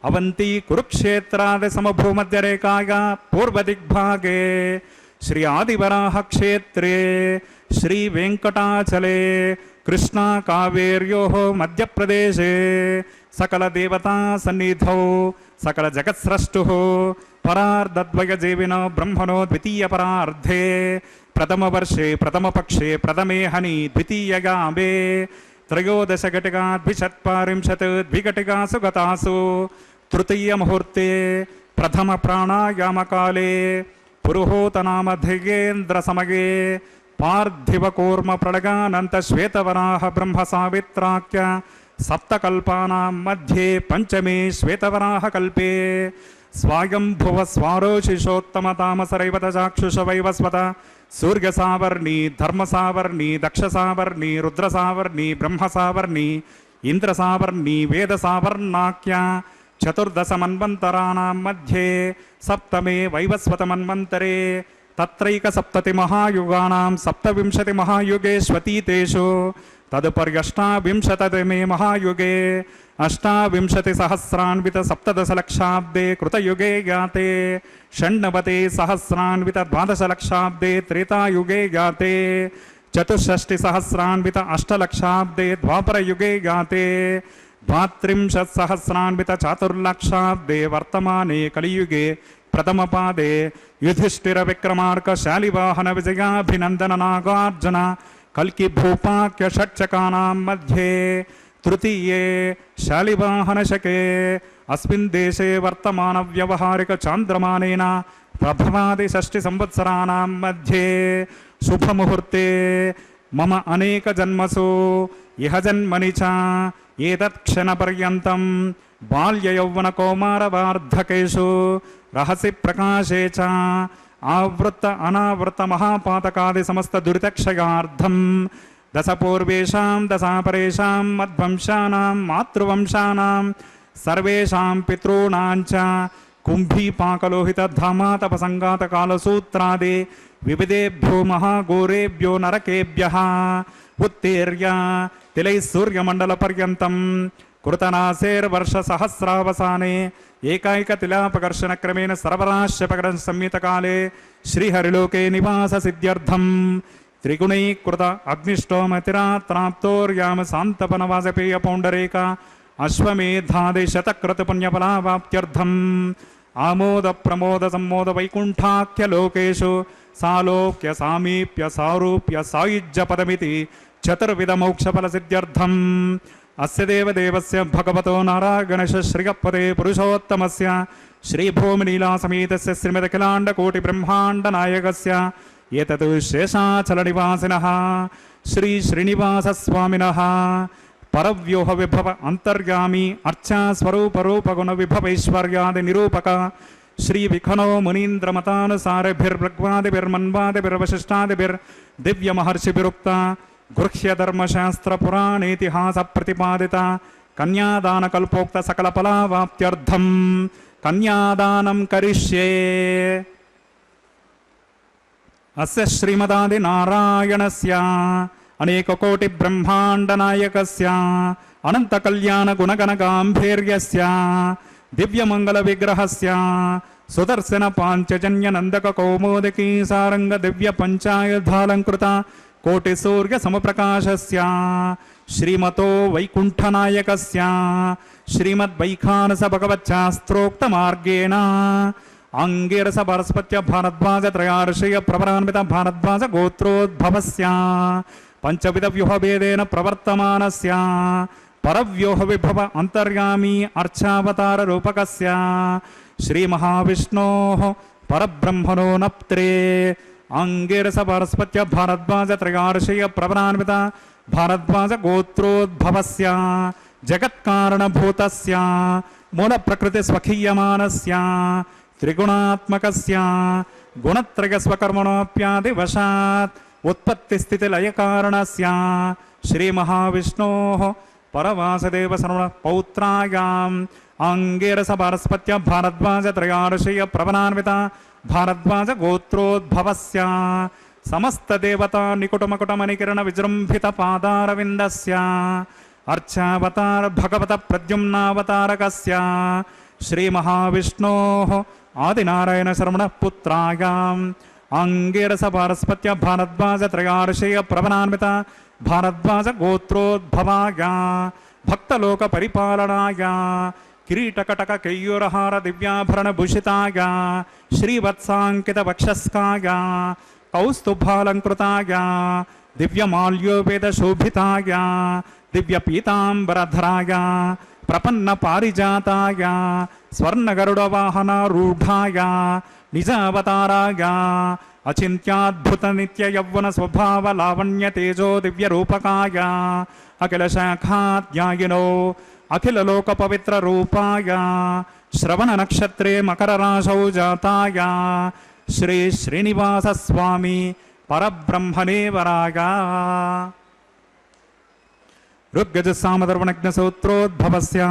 अवंती कुरुक्षेत्रादि समभूमध्यरेखाया पूर्वदिग्भागे श्री आदिवराह क्षेत्रे श्री वेंकटाचले कृष्णा कावेर्योः मध्यप्रदेशे सकल देवता सन्निधौ सकल जगत्स्रष्टुः परार्धद्वय जीविनो ब्रह्मणो द्वितीय परार्धे प्रथम वर्षे प्रथम पक्षे प्रथमे हनि द्वितीयगामे त्रयोदश घटिका द्विशत्पारिंशत् द्विघटिकासु गतासु तृतीय मुहूर्ते प्रथम प्राणायाम काले पुरुहूतनामधिगेन्द्र समये पार्थिव कूर्म प्रलगानंत श्वेतवराह ब्रह्म सावित्राख्य सप्तकल्पानां मध्ये पंचमे श्वेतवराह कल्पे स्वायंभुव स्वारोशिषोत्तम तामसरैवत चाक्षुष वैवस्वत सूर्य सावर्णी धर्म सावर्णी दक्ष सावर्णी रुद्र सावर्णी ब्रह्म सावर्णी इंद्र सावर्णी वेद सावर्णाख्य चतुर्दश मन्वन्तराणां मध्ये सप्तमे वैवस्वत मन्वन्तरे तत्रैक सप्तति महायुगानां सप्तविंशति महायुगेष्वतीतेषु तदुपर्यष्टाविंशतमे महायुगे अष्टाविंशति सहस्रान्वित सप्तदशलक्षाब्दे कृतयुगे ज्ञाते षण्णवति सहस्रान्वित द्वादशलक्षाब्दे त्रेतायुगे ज्ञाते चतुष्षष्टि सहस्रान्वित अष्टलक्षाब्दे द्वापरयुगे ज्ञाते द्वात्रिंशत् सहस्रान्वित चातुर्लक्षाब्दे वर्तमाने कलियुगे प्रथमपादे युधिष्ठिर विक्रमार्क शालिवाहन विजयाभिनन्दन नागार्जुन कल्कि भूपाख्य षट्चकानां मध्ये तृतीये शालिवाहन शके अस्मिन् देशे वर्तमान व्यवहारिक चान्द्रमानेन प्रभवादि षष्टि संवत्सराणां मध्ये शुभ मुहूर्ते मम अनेक जन्मसु इह जन्मनि च एतत् क्षणपर्यन्तं बाल्य यौवन कौमार वार्धकेषु रहसि प्रकाशे च आवृत्त अनावृत्त महापातकादि समस्त दुरितक्षयार्थं दशपूर्वेषां दशापरेषां मद्वंशानां मातृवंशानां सर्वेषां पितॄणां च कुम्भीपाकलोहित धामातपसङ्गात कालसूत्रादि विविधेभ्यो महाघोरेभ्यो नरकेभ्यः उत्तीर्य तिलैः सूर्यमण्डलपर्यन्तं कृतनासेर्वर्षसहस्रावसाने एकैकतिलापकर्षणक्रमेण सर्वराश्यपकरणसंहितकाले श्रीहरिलोके निवाससिद्ध्यर्थं त्रिगुणीकृत अग्निष्टोमतिरात्राप्तोर्याम शान्तपनवाजपेय पौण्डरेक अश्वमेधादिशतक्रतपुण्यफलावाप्त्यर्थम् आमोद प्रमोद सम्मोद वैकुण्ठाख्य लोकेषु सालोक्य सामीप्य सारूप्य सायुज्य पदमिति चतुर्विध मोक्षफलसिद्ध्यर्थम् अस्य देवदेवस्य भगवतो नारायणस्य श्रीगपते पुरुषोत्तमस्य श्रीभूमिलीलासमेतस्य श्रीमदखिलाण्डकोटिब्रह्माण्डनायकस्य एतत् शेषाचलनिवासिनः श्रीश्रीनिवासस्वामिनः परव्योह विभव अंतर्गामी अर्चा स्वरूप रूप गुण विभवैश्वर्यादि निरूपक श्रीविखनो मुनीन्द्रमतानुसारिभिर्भृग्वादिभिर्मन्वादिभिर्वशिष्टादिभिर्दिव्यमहर्षिभिरुक्ता गृह्यधर्मशास्त्रपुराणेतिहासप्रतिपादिता कन्यादानकल्पोक्त सकलफलावाप्त्यर्थं कन्यादानं करिष्ये। अस्य श्रीमदादिनारायणस्य अनेककोटिब्रह्माण्डनायकस्य अनन्तकल्याणगुणगणगाम्भीर्यस्य दिव्यमङ्गलविग्रहस्य सुदर्शनपाञ्चजन्यनन्दककौमोदकी सारङ्गदिव्यपञ्चायुधालङ्कृता कोटिसूर्यसमप्रकाशस्य श्रीमतो वैकुण्ठनायकस्य श्रीमद्वैखानसभगवच्छास्त्रोक्तमार्गेण अंगिरसपरस्पत्य भारद्वाजत्रयार्षय प्रवरान्वित भारद्वाज गोत्रोद्भवस्य पंचविधव्यूहभेदेन प्रवर्तमानस्य परव्यूहविभव अंतर्यामी अर्चावतार रूपकस्य श्रीमहाविष्णोः परब्रह्मणो नप्त्रे अंगिरसपरस्पत्य भारद्वाजत्रयार्षय प्रवरान्वित भारद्वाज गोत्रोद्भवस्य जगत्कारणभूतस्य मूलप्रकृतिस्वखीयमानस्य त्रिगुणात्मकस्य गुणत्रयस्वकर्मणोऽप्यादिवशात् उत्पत्तिस्थितिलयकारणस्य श्रीमहाविष्णोः परवासदेवसर्वपौत्रायाम् अंगिरसपारस्पत्य भारद्वाजत्रयार्षय प्रवरान्वित भारद्वाज गोत्रोद्भवस्य समस्तदेवता निकुटमकुटमणिकिरण विजृम्भित पादारविन्दस्य अर्चावतार भगवत प्रद्युम्नावतारकस्य श्रीमहाविष्णोः आदिनारायण शर्मण पुत्रायाम् अंगिरसपारस्पत्य भारद्वाजत्रयार्षय प्रवरान्वित भारद्वाज गोत्रोद्भवाय भक्तलोक परिपालनाय किरीटकटक केयूरहार दिव्याभरण भूषिताय श्रीवत्सांकित वक्षस्काय कौस्तुभालंकृताय दिव्यमाल्योपेत शोभिताय दिव्य पीतांबरधराय प्रपन्न पारिजाताय स्वर्णगरुडवाहनारूढाय निजावताराय अचिन्त्याद्भुत नित्य यौवन स्वभाव लावण्य तेजो दिव्य रूपकाय अखिल शाखाध्यायिनो अखिल लोक पवित्र रूपाय श्रवण नक्षत्रे मकर राशौ जाताय श्री श्रीनिवास स्वामी परब्रह्मणे वराय ऋग्यज सामधर्वणज्ञ सूत्रोद्भवस्य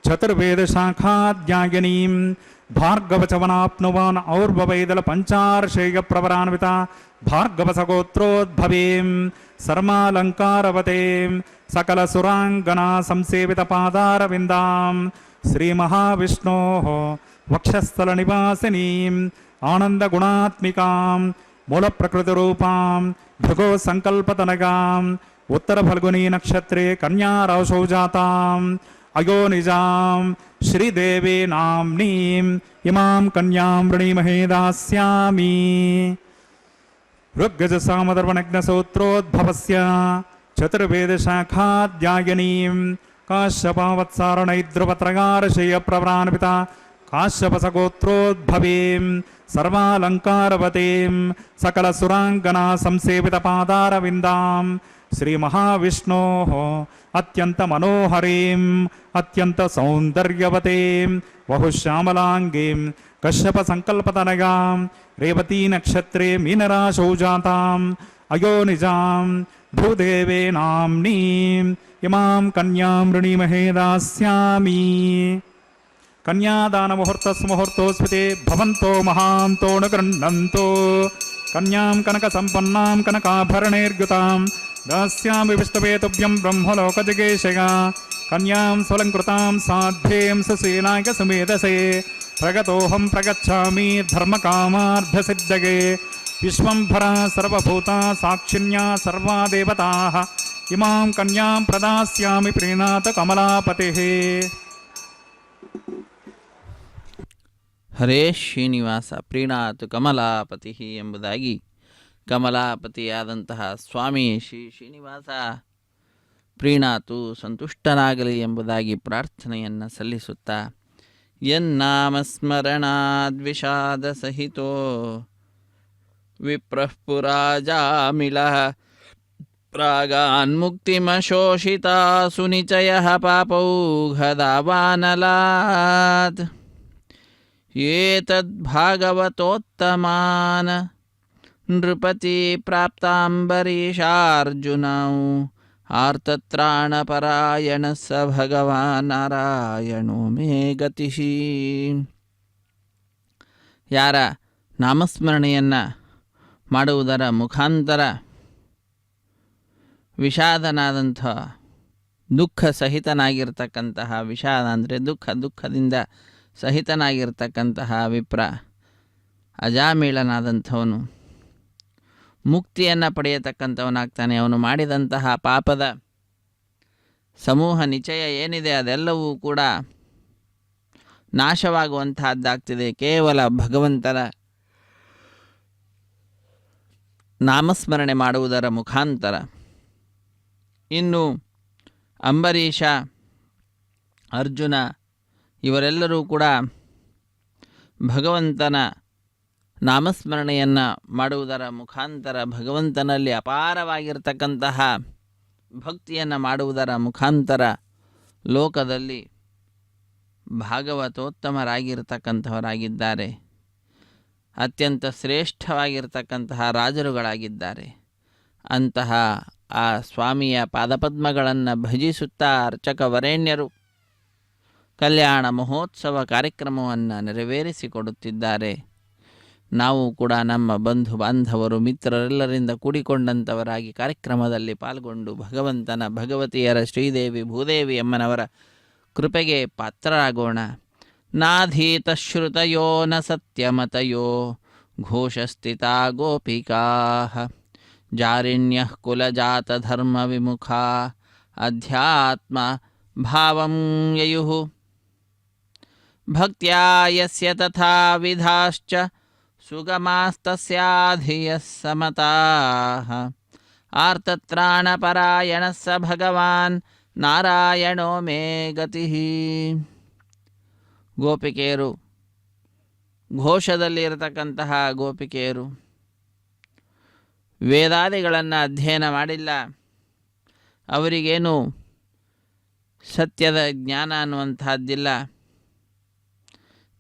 चतुर्वेद शाखाध्यायिनीं भार्गवचवनाप्नुवान् और्ववैदल पंचार्षेय प्रवरान्विता भार्गवसगोत्रोद्भवीं सर्मालंकारवतीं सकल सुरांगना संसेवित पादारविन्दां श्रीमहाविष्णोः वक्षस्थल निवासिनीं आनंद गुणात्मिकां मूल प्रकृति रूपां भृगो संकल्पतनगां उत्तर फल्गुनी नक्षत्रे कन्या राशौ जातां अयोनिजां श्रीदेवी नाम्नीं इमां कन्यां वृणीमहे दास्यामि। ऋग्यज सामधर्वणज्ञ सूत्रोद्भवस्य चतुर्वेद शाखाध्यायिनीं काश्यपावत्सारणैद्रुवत्रगार्षेय प्रवरान्विता काश्यपसगोत्रोद्भवीं सर्वालंकारवतीं सकल सुरांगना संसेवित पादारविन्दां श्रीमहाविष्णोः अत्यंत मनोहरीं अत्यंत सौंदर्यवतीं बहुश्यामलांगीं कश्यप संकल्पतनयां रेवती नक्षत्रे मीनराशौ जातां अयोनिजां भूदेवे नाम्नीं इमां कन्यां वृणीमहे दास्यामि। कन्यादान मुहूर्तस्मुहूर्तोस्मिते भवन्तो महान्तो न गृह्णन्तो कन्यां कनक संपन्नां कनकाभरणैर्युतां दास्यामि विष्णवे तुभ्यं ब्रह्मलोकजगेशया कन्यां स्वलंकृतां साध्यें सुशीलाय सुमेधसे प्रगतोऽहं प्रगच्छामि धर्मकामार्थसिद्धये विश्वंभरा सर्वभूता साक्षिण्या सर्वा देवताः इमां कन्यां प्रदास्यामि प्रीणात कमलापतिः। ಹರೇ ಶ್ರೀನಿವಾಸ ಪ್ರೀಣಾತು ಕಮಲಾಪತಿ ಎಂಬುದಾಗಿ ಕಮಲಾಪತಿಯಾದಂತಹ ಸ್ವಾಮಿ ಶ್ರೀ ಶ್ರೀನಿವಾಸ ಪ್ರೀಣಾತು ಸಂತುಷ್ಟನಾಗಲಿ ಎಂಬುದಾಗಿ ಪ್ರಾರ್ಥನೆಯನ್ನು ಸಲ್ಲಿಸುತ್ತಾ ಯನ್ನಾಮಸ್ಮರಣಾದ್ವಿಷಾದ ಸಹಿತೋ ವಿಪ್ರಃ ಪುರಾಜಾಮಿಳಃ ಪ್ರಾಗಾನ್ಮುಕ್ತಿಮಶೋಷಿತಾ ಸುನಿಚಯಃ ಪಾಪೌಘದಾವಾನಲಾತ್ ಏತದ್ಭಾಗವತೋತ್ತಮಾನ್ ನೃಪತಿ ಪ್ರಾಪ್ತಾಂಬರೀಷಾರ್ಜುನೌ ಆರ್ತತ್ರಾಣಪರಾಯಣ ಸ ಭಗವಾನ್ ನಾರಾಯಣೋ ಮೇ ಗತಿ. ಯಾರ ನಾಮಸ್ಮರಣೆಯನ್ನು ಮಾಡುವುದರ ಮುಖಾಂತರ ವಿಷಾದನಾದಂಥ ದುಃಖ ಸಹಿತನಾಗಿರ್ತಕ್ಕಂತಹ, ವಿಷಾದ ಅಂದರೆ ದುಃಖದಿಂದ ಸಹಿತನಾಗಿರ್ತಕ್ಕಂತಹ ವಿಪ್ರ ಅಜಾಮೀಳನಾದಂಥವನು ಮುಕ್ತಿಯನ್ನು ಪಡೆಯತಕ್ಕಂಥವನಾಗ್ತಾನೆ. ಅವನು ಮಾಡಿದಂತಹ ಪಾಪದ ಸಮೂಹ ನಿಚಯ ಏನಿದೆ ಅದೆಲ್ಲವೂ ಕೂಡ ನಾಶವಾಗುವಂತಹದ್ದಾಗ್ತಿದೆ ಕೇವಲ ಭಗವಂತನ ನಾಮಸ್ಮರಣೆ ಮಾಡುವುದರ ಮುಖಾಂತರ. ಇನ್ನು ಅಂಬರೀಷ, ಅರ್ಜುನ ಇವರೆಲ್ಲರೂ ಕೂಡ ಭಗವಂತನ ನಾಮಸ್ಮರಣೆಯನ್ನು ಮಾಡುವುದರ ಮುಖಾಂತರ, ಭಗವಂತನಲ್ಲಿ ಅಪಾರವಾಗಿರ್ತಕ್ಕಂತಹ ಭಕ್ತಿಯನ್ನು ಮಾಡುವುದರ ಮುಖಾಂತರ ಲೋಕದಲ್ಲಿ ಭಾಗವತೋತ್ತಮರಾಗಿರ್ತಕ್ಕಂಥವರಾಗಿದ್ದಾರೆ. ಅತ್ಯಂತ ಶ್ರೇಷ್ಠವಾಗಿರ್ತಕ್ಕಂತಹ ರಾಜರುಗಳಾಗಿದ್ದಾರೆ. ಅಂತಹ ಆ ಸ್ವಾಮಿಯ ಪಾದಪದ್ಮಗಳನ್ನು ಭಜಿಸುತ್ತಾ ಅರ್ಚಕ ವರೇಣ್ಯರು ಕಲ್ಯಾಣ ಮಹೋತ್ಸವ ಕಾರ್ಯಕ್ರಮವನ್ನು ನೆರವೇರಿಸಿಕೊಡುತ್ತಿದ್ದಾರೆ. ನಾವು ಕೂಡ ನಮ್ಮ ಬಂಧು ಬಾಂಧವರು ಮಿತ್ರರೆಲ್ಲರಿಂದ ಕೂಡಿಕೊಂಡಂಥವರಾಗಿ ಕಾರ್ಯಕ್ರಮದಲ್ಲಿ ಪಾಲ್ಗೊಂಡು ಭಗವಂತನ ಭಗವತಿಯರ ಶ್ರೀದೇವಿ ಭೂದೇವಿ ಅಮ್ಮನವರ ಕೃಪೆಗೆ ಪಾತ್ರರಾಗೋಣ. ನಾಧೀತಶ್ರುತಯೋ ನ ಸತ್ಯಮತಯೋ ಘೋಷಸ್ಥಿತಾ ಗೋಪಿಕಾ ಜಾರಿಣ್ಯ ಕುಲಜಾತಧರ್ಮ ವಿಮುಖಾ ಅಧ್ಯಾತ್ಮ ಭಾವಂ ಯಯುಃ ಭಕ್ತ್ಯಾ ಯಸ್ಯ ತಥಾ ವಿಧಾಶ್ಚ ಸುಗಮಾಸ್ತಸ್ಯಾಧಿಯಃ ಸಮತಾಃ ಆರ್ತತ್ರಾಣಪರಾಯಣಃ ಸ ಭಗವಾನ್ ನಾರಾಯಣೋ ಮೇ ಗತಿಃ. ಗೋಪಿಕೆಯರು, ಘೋಷದಲ್ಲಿ ಇರತಕ್ಕಂತಹ ಗೋಪಿಕೆಯರು ವೇದಾದಿಗಳನ್ನು ಅಧ್ಯಯನ ಮಾಡಿಲ್ಲ. ಅವರಿಗೇನು ಸತ್ಯದ ಜ್ಞಾನ ಅನ್ನುವಂತಹದ್ದಿಲ್ಲ.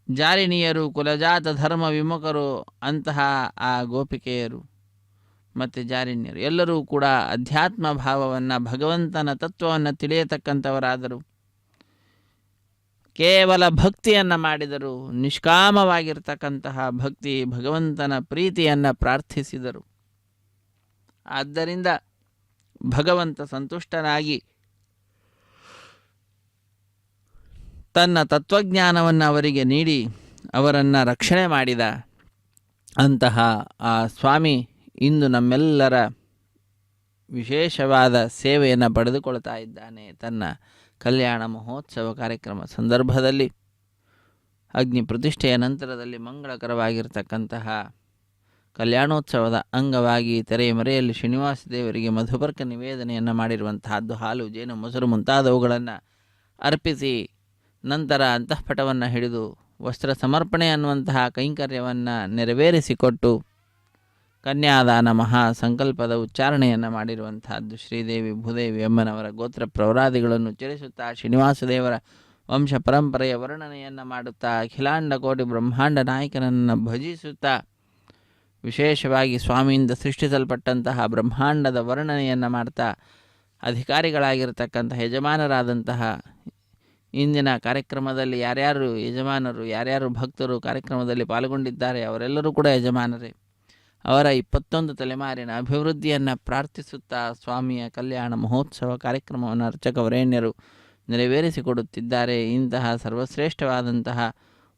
ಜಾರಿಣಿಯರು, ಕುಲಜಾತ ಧರ್ಮ ವಿಮುಖರು ಅಂತಹ ಆ ಗೋಪಿಕೆಯರು ಮತ್ತು ಜಾರಿಣ್ಯರು ಎಲ್ಲರೂ ಕೂಡ ಅಧ್ಯಾತ್ಮ ಭಾವವನ್ನು, ಭಗವಂತನ ತತ್ವವನ್ನು ತಿಳಿಯತಕ್ಕಂಥವರಾದರು. ಕೇವಲ ಭಕ್ತಿಯನ್ನು ಮಾಡಿದರು. ನಿಷ್ಕಾಮವಾಗಿರ್ತಕ್ಕಂತಹ ಭಕ್ತಿ, ಭಗವಂತನ ಪ್ರೀತಿಯನ್ನು ಪ್ರಾರ್ಥಿಸಿದರು. ಆದ್ದರಿಂದ ಭಗವಂತ ಸಂತುಷ್ಟನಾಗಿ ತನ್ನ ತತ್ವಜ್ಞಾನವನ್ನು ಅವರಿಗೆ ನೀಡಿ ಅವರನ್ನು ರಕ್ಷಣೆ ಮಾಡಿದ. ಅಂತಹ ಆ ಸ್ವಾಮಿ ಇಂದು ನಮ್ಮೆಲ್ಲರ ವಿಶೇಷವಾದ ಸೇವೆಯನ್ನು ಪಡೆದುಕೊಳ್ತಾ ಇದ್ದಾನೆ. ತನ್ನ ಕಲ್ಯಾಣ ಮಹೋತ್ಸವ ಕಾರ್ಯಕ್ರಮ ಸಂದರ್ಭದಲ್ಲಿ ಅಗ್ನಿ ಪ್ರತಿಷ್ಠೆಯ ನಂತರದಲ್ಲಿ ಮಂಗಳಕರವಾಗಿರ್ತಕ್ಕಂತಹ ಕಲ್ಯಾಣೋತ್ಸವದ ಅಂಗವಾಗಿ ತೆರೆಮರೆಯಲ್ಲಿ ಶ್ರೀನಿವಾಸ ದೇವರಿಗೆ ಮಧುಪರ್ಕ ನಿವೇದನೆಯನ್ನು ಮಾಡಿರುವಂತಹದ್ದು. ಹಾಲು, ಜೇನು, ಮೊಸರು ಮುಂತಾದವುಗಳನ್ನು ಅರ್ಪಿಸಿ ನಂತರ ಅಂತಃಪಟವನ್ನು ಹಿಡಿದು ವಸ್ತ್ರ ಸಮರ್ಪಣೆ ಅನ್ನುವಂತಹ ಕೈಂಕರ್ಯವನ್ನು ನೆರವೇರಿಸಿಕೊಟ್ಟು ಕನ್ಯಾದಾನ ಮಹಾ ಸಂಕಲ್ಪದ ಉಚ್ಚಾರಣೆಯನ್ನು ಮಾಡಿರುವಂತಹದ್ದು. ಶ್ರೀದೇವಿ ಭೂದೇವಿ ಅಮ್ಮನವರ ಗೋತ್ರ ಪ್ರವರಾದಿಗಳನ್ನು ಉಚ್ಚರಿಸುತ್ತಾ ಶ್ರೀನಿವಾಸ ದೇವರ ವಂಶ ಪರಂಪರೆಯ ವರ್ಣನೆಯನ್ನು ಮಾಡುತ್ತಾ ಅಖಿಲಾಂಡ ಕೋಟಿ ಬ್ರಹ್ಮಾಂಡ ನಾಯಕನನ್ನು ಭಜಿಸುತ್ತಾ ವಿಶೇಷವಾಗಿ ಸ್ವಾಮಿಯಿಂದ ಸೃಷ್ಟಿಸಲ್ಪಟ್ಟಂತಹ ಬ್ರಹ್ಮಾಂಡದ ವರ್ಣನೆಯನ್ನು ಮಾಡ್ತಾ ಅಧಿಕಾರಿಗಳಾಗಿರ್ತಕ್ಕಂಥ ಯಜಮಾನರಾದಂತಹ ಇಂದಿನ ಕಾರ್ಯಕ್ರಮದಲ್ಲಿ ಯಾರ್ಯಾರು ಯಜಮಾನರು, ಯಾರ್ಯಾರು ಭಕ್ತರು ಕಾರ್ಯಕ್ರಮದಲ್ಲಿ ಪಾಲ್ಗೊಂಡಿದ್ದಾರೆ ಅವರೆಲ್ಲರೂ ಕೂಡ ಯಜಮಾನರೇ. ಅವರ 21 ತಲೆಮಾರಿನ ಅಭಿವೃದ್ಧಿಯನ್ನು ಪ್ರಾರ್ಥಿಸುತ್ತಾ ಸ್ವಾಮಿಯ ಕಲ್ಯಾಣ ಮಹೋತ್ಸವ ಕಾರ್ಯಕ್ರಮವನ್ನು ಅರ್ಚಕ ವರೇಣ್ಯರು ನೆರವೇರಿಸಿಕೊಡುತ್ತಿದ್ದಾರೆ. ಇಂತಹ ಸರ್ವಶ್ರೇಷ್ಠವಾದಂತಹ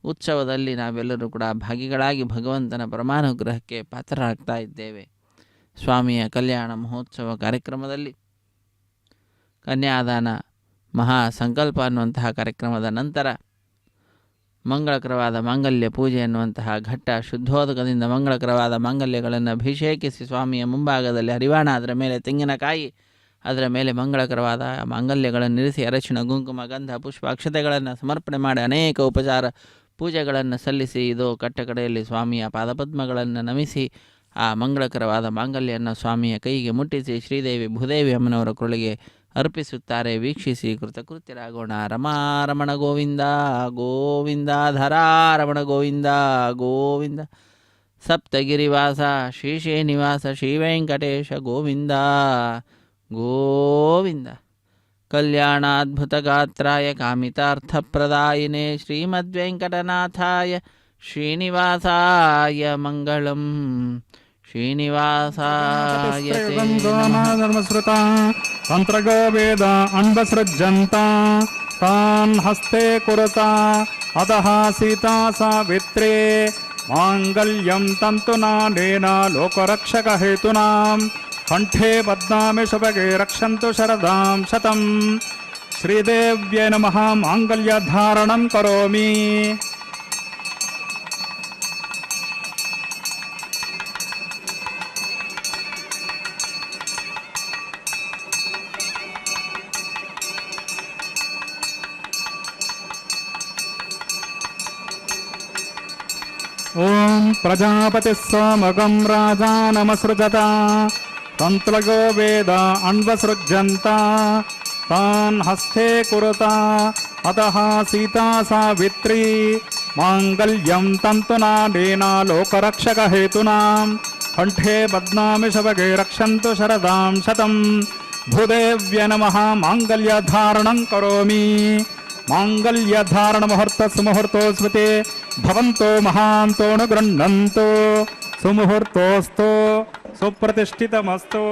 ಉತ್ಸವದಲ್ಲಿ ನಾವೆಲ್ಲರೂ ಕೂಡ ಭಾಗಿಗಳಾಗಿ ಭಗವಂತನ ಪರಮಾನುಗ್ರಹಕ್ಕೆ ಪಾತ್ರರಾಗ್ತಾ ಇದ್ದೇವೆ. ಸ್ವಾಮಿಯ ಕಲ್ಯಾಣ ಮಹೋತ್ಸವ ಕಾರ್ಯಕ್ರಮದಲ್ಲಿ ಕನ್ಯಾದಾನ ಮಹಾ ಸಂಕಲ್ಪ ಅನ್ನುವಂತಹ ಕಾರ್ಯಕ್ರಮದ ನಂತರ ಮಂಗಳಕರವಾದ ಮಾಂಗಲ್ಯ ಪೂಜೆ ಅನ್ನುವಂತಹ ಘಟ್ಟ. ಶುದ್ಧೋದಕದಿಂದ ಮಂಗಳಕರವಾದ ಮಾಂಗಲ್ಯಗಳನ್ನು ಅಭಿಷೇಕಿಸಿ ಸ್ವಾಮಿಯ ಮುಂಭಾಗದಲ್ಲಿ ಹರಿವಾಣ, ಅದರ ಮೇಲೆ ತೆಂಗಿನಕಾಯಿ, ಅದರ ಮೇಲೆ ಮಂಗಳಕರವಾದ ಮಾಂಗಲ್ಯಗಳನ್ನು ಇರಿಸಿ ಅರಶಿಣ, ಕುಂಕುಮ, ಗಂಧ, ಪುಷ್ಪ, ಅಕ್ಷತೆಗಳನ್ನು ಸಮರ್ಪಣೆ ಮಾಡಿ ಅನೇಕ ಉಪಚಾರ ಪೂಜೆಗಳನ್ನು ಸಲ್ಲಿಸಿ ಇದು ಕಟ್ಟಕಡೆಯಲ್ಲಿ ಸ್ವಾಮಿಯ ಪಾದಪದ್ಮಗಳನ್ನು ನಮಿಸಿ ಆ ಮಂಗಳಕರವಾದ ಮಾಂಗಲ್ಯವನ್ನು ಸ್ವಾಮಿಯ ಕೈಗೆ ಮುಟ್ಟಿಸಿ ಶ್ರೀದೇವಿ ಭೂದೇವಿ ಅಮ್ಮನವರ ಕೊರಳಿಗೆ ಅರ್ಪಿಸುತ್ತಾರೆ. ವೀಕ್ಷಿಸಿ ಕೃತಕೃತ್ಯರಾಗೋಣ. ರಮಾರಮಣ ಗೋವಿಂದ ಗೋವಿಂದ, ಧರಾರಮಣ ಗೋವಿಂದ ಗೋವಿಂದ, ಸಪ್ತಗಿರಿವಾಸ ಶ್ರೀ ಶ್ರೀನಿವಾಸ ಶ್ರೀ ವೆಂಕಟೇಶ ಗೋವಿಂದ ಗೋವಿಂದ. ಕಲ್ಯಾಣಾದ್ಭುತಗಾತ್ರಾಯ ಕಾಮಿತಾರ್ಥಪ್ರದಾಯಿನೇ ಶ್ರೀಮದ್ವೆಂಕಟನಾಥಾಯ ಶ್ರೀನಿವಾಸಾಯ ಮಂಗಳಂ. ಶ್ರೀನಿವಾಸಾಯ ತೇ ನಮಃ. ಧರ್ಮಸ್ಮೃತ ತಂತ್ರಗೋ ವೇದ ಅನ್ವಸೃಜ್ಯಂತ ತಾನ್ ಹಸ್ತೆ ಕುರುತ ಅತಃ ಸೀತಾ ಸಾವಿತ್ರೇ ಮಾಂಗಲ್ಯಂ ತಂತುನಾನೇನ ಲೋಕರಕ್ಷಕ ಹೇತುನಾಂ ಕಂಠೆ ಬದ್ನಾಮಿ ಶುಭಗೆ ರಕ್ಷಂತು ಶರದಾಂ ಶತಂ. ಶ್ರೀದೇವ್ಯೈ ನಮಃ. ಮಾಂಗಲ್ಯ ಧಾರಣಂ ಕರೋಮಿ. ಓಂ ಪ್ರಜಾಪತಿ ಸೋಮಗಂ ರಾಜಾನಮಸೃಜತ ತಂತ್ರಗೋ ವೇದ ಅನ್ವಸೃಜ್ಯಂತ ತಾನ್ ಹಸ್ತೆ ಕುರುತ ಅತಃ ಸೀತಾ ಸಾವಿತ್ರಿ ಮಾಂಗಲ್ಯಂ ತಂತುನಾನೇನ ಲೋಕರಕ್ಷಕ ಹೇತುನಾಂ ಕಂಠೆ ಬದ್ನಾಮಿ ಶುಭಗೆ ರಕ್ಷಂತು ಶರದಾಂ ಶತಂ. ಭೂದೇವ್ಯ ನಮಃ. ಮಾಂಗಲ್ಯ ಧಾರಣಂ ಕರೋಮಿ. ಮಾಂಗಲ್ಯ ಧಾರಣ ಮುಹೂರ್ತ ಸುಮುಹೂರ್ತೋ ಸ್ಮೃತಿ ಭವಂತೋ ಮಹಾಂತೋನು ಗೃಹ್ಣಂತೋ ಸುಮುಹೂರ್ತೋಸ್ತು ಸುಪ್ರತಿಷ್ಠಿತಮಸ್ತು.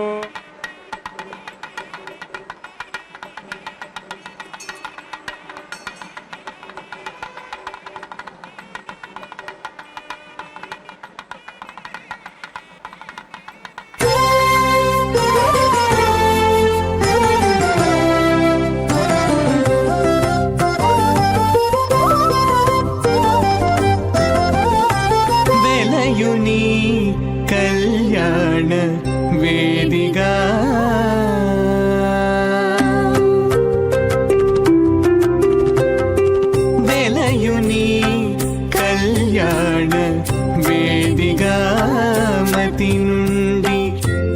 వెలయుని కళ్యాణ వేదిగా వెలయుని కళ్యాణ వేదిగా మతి నుండి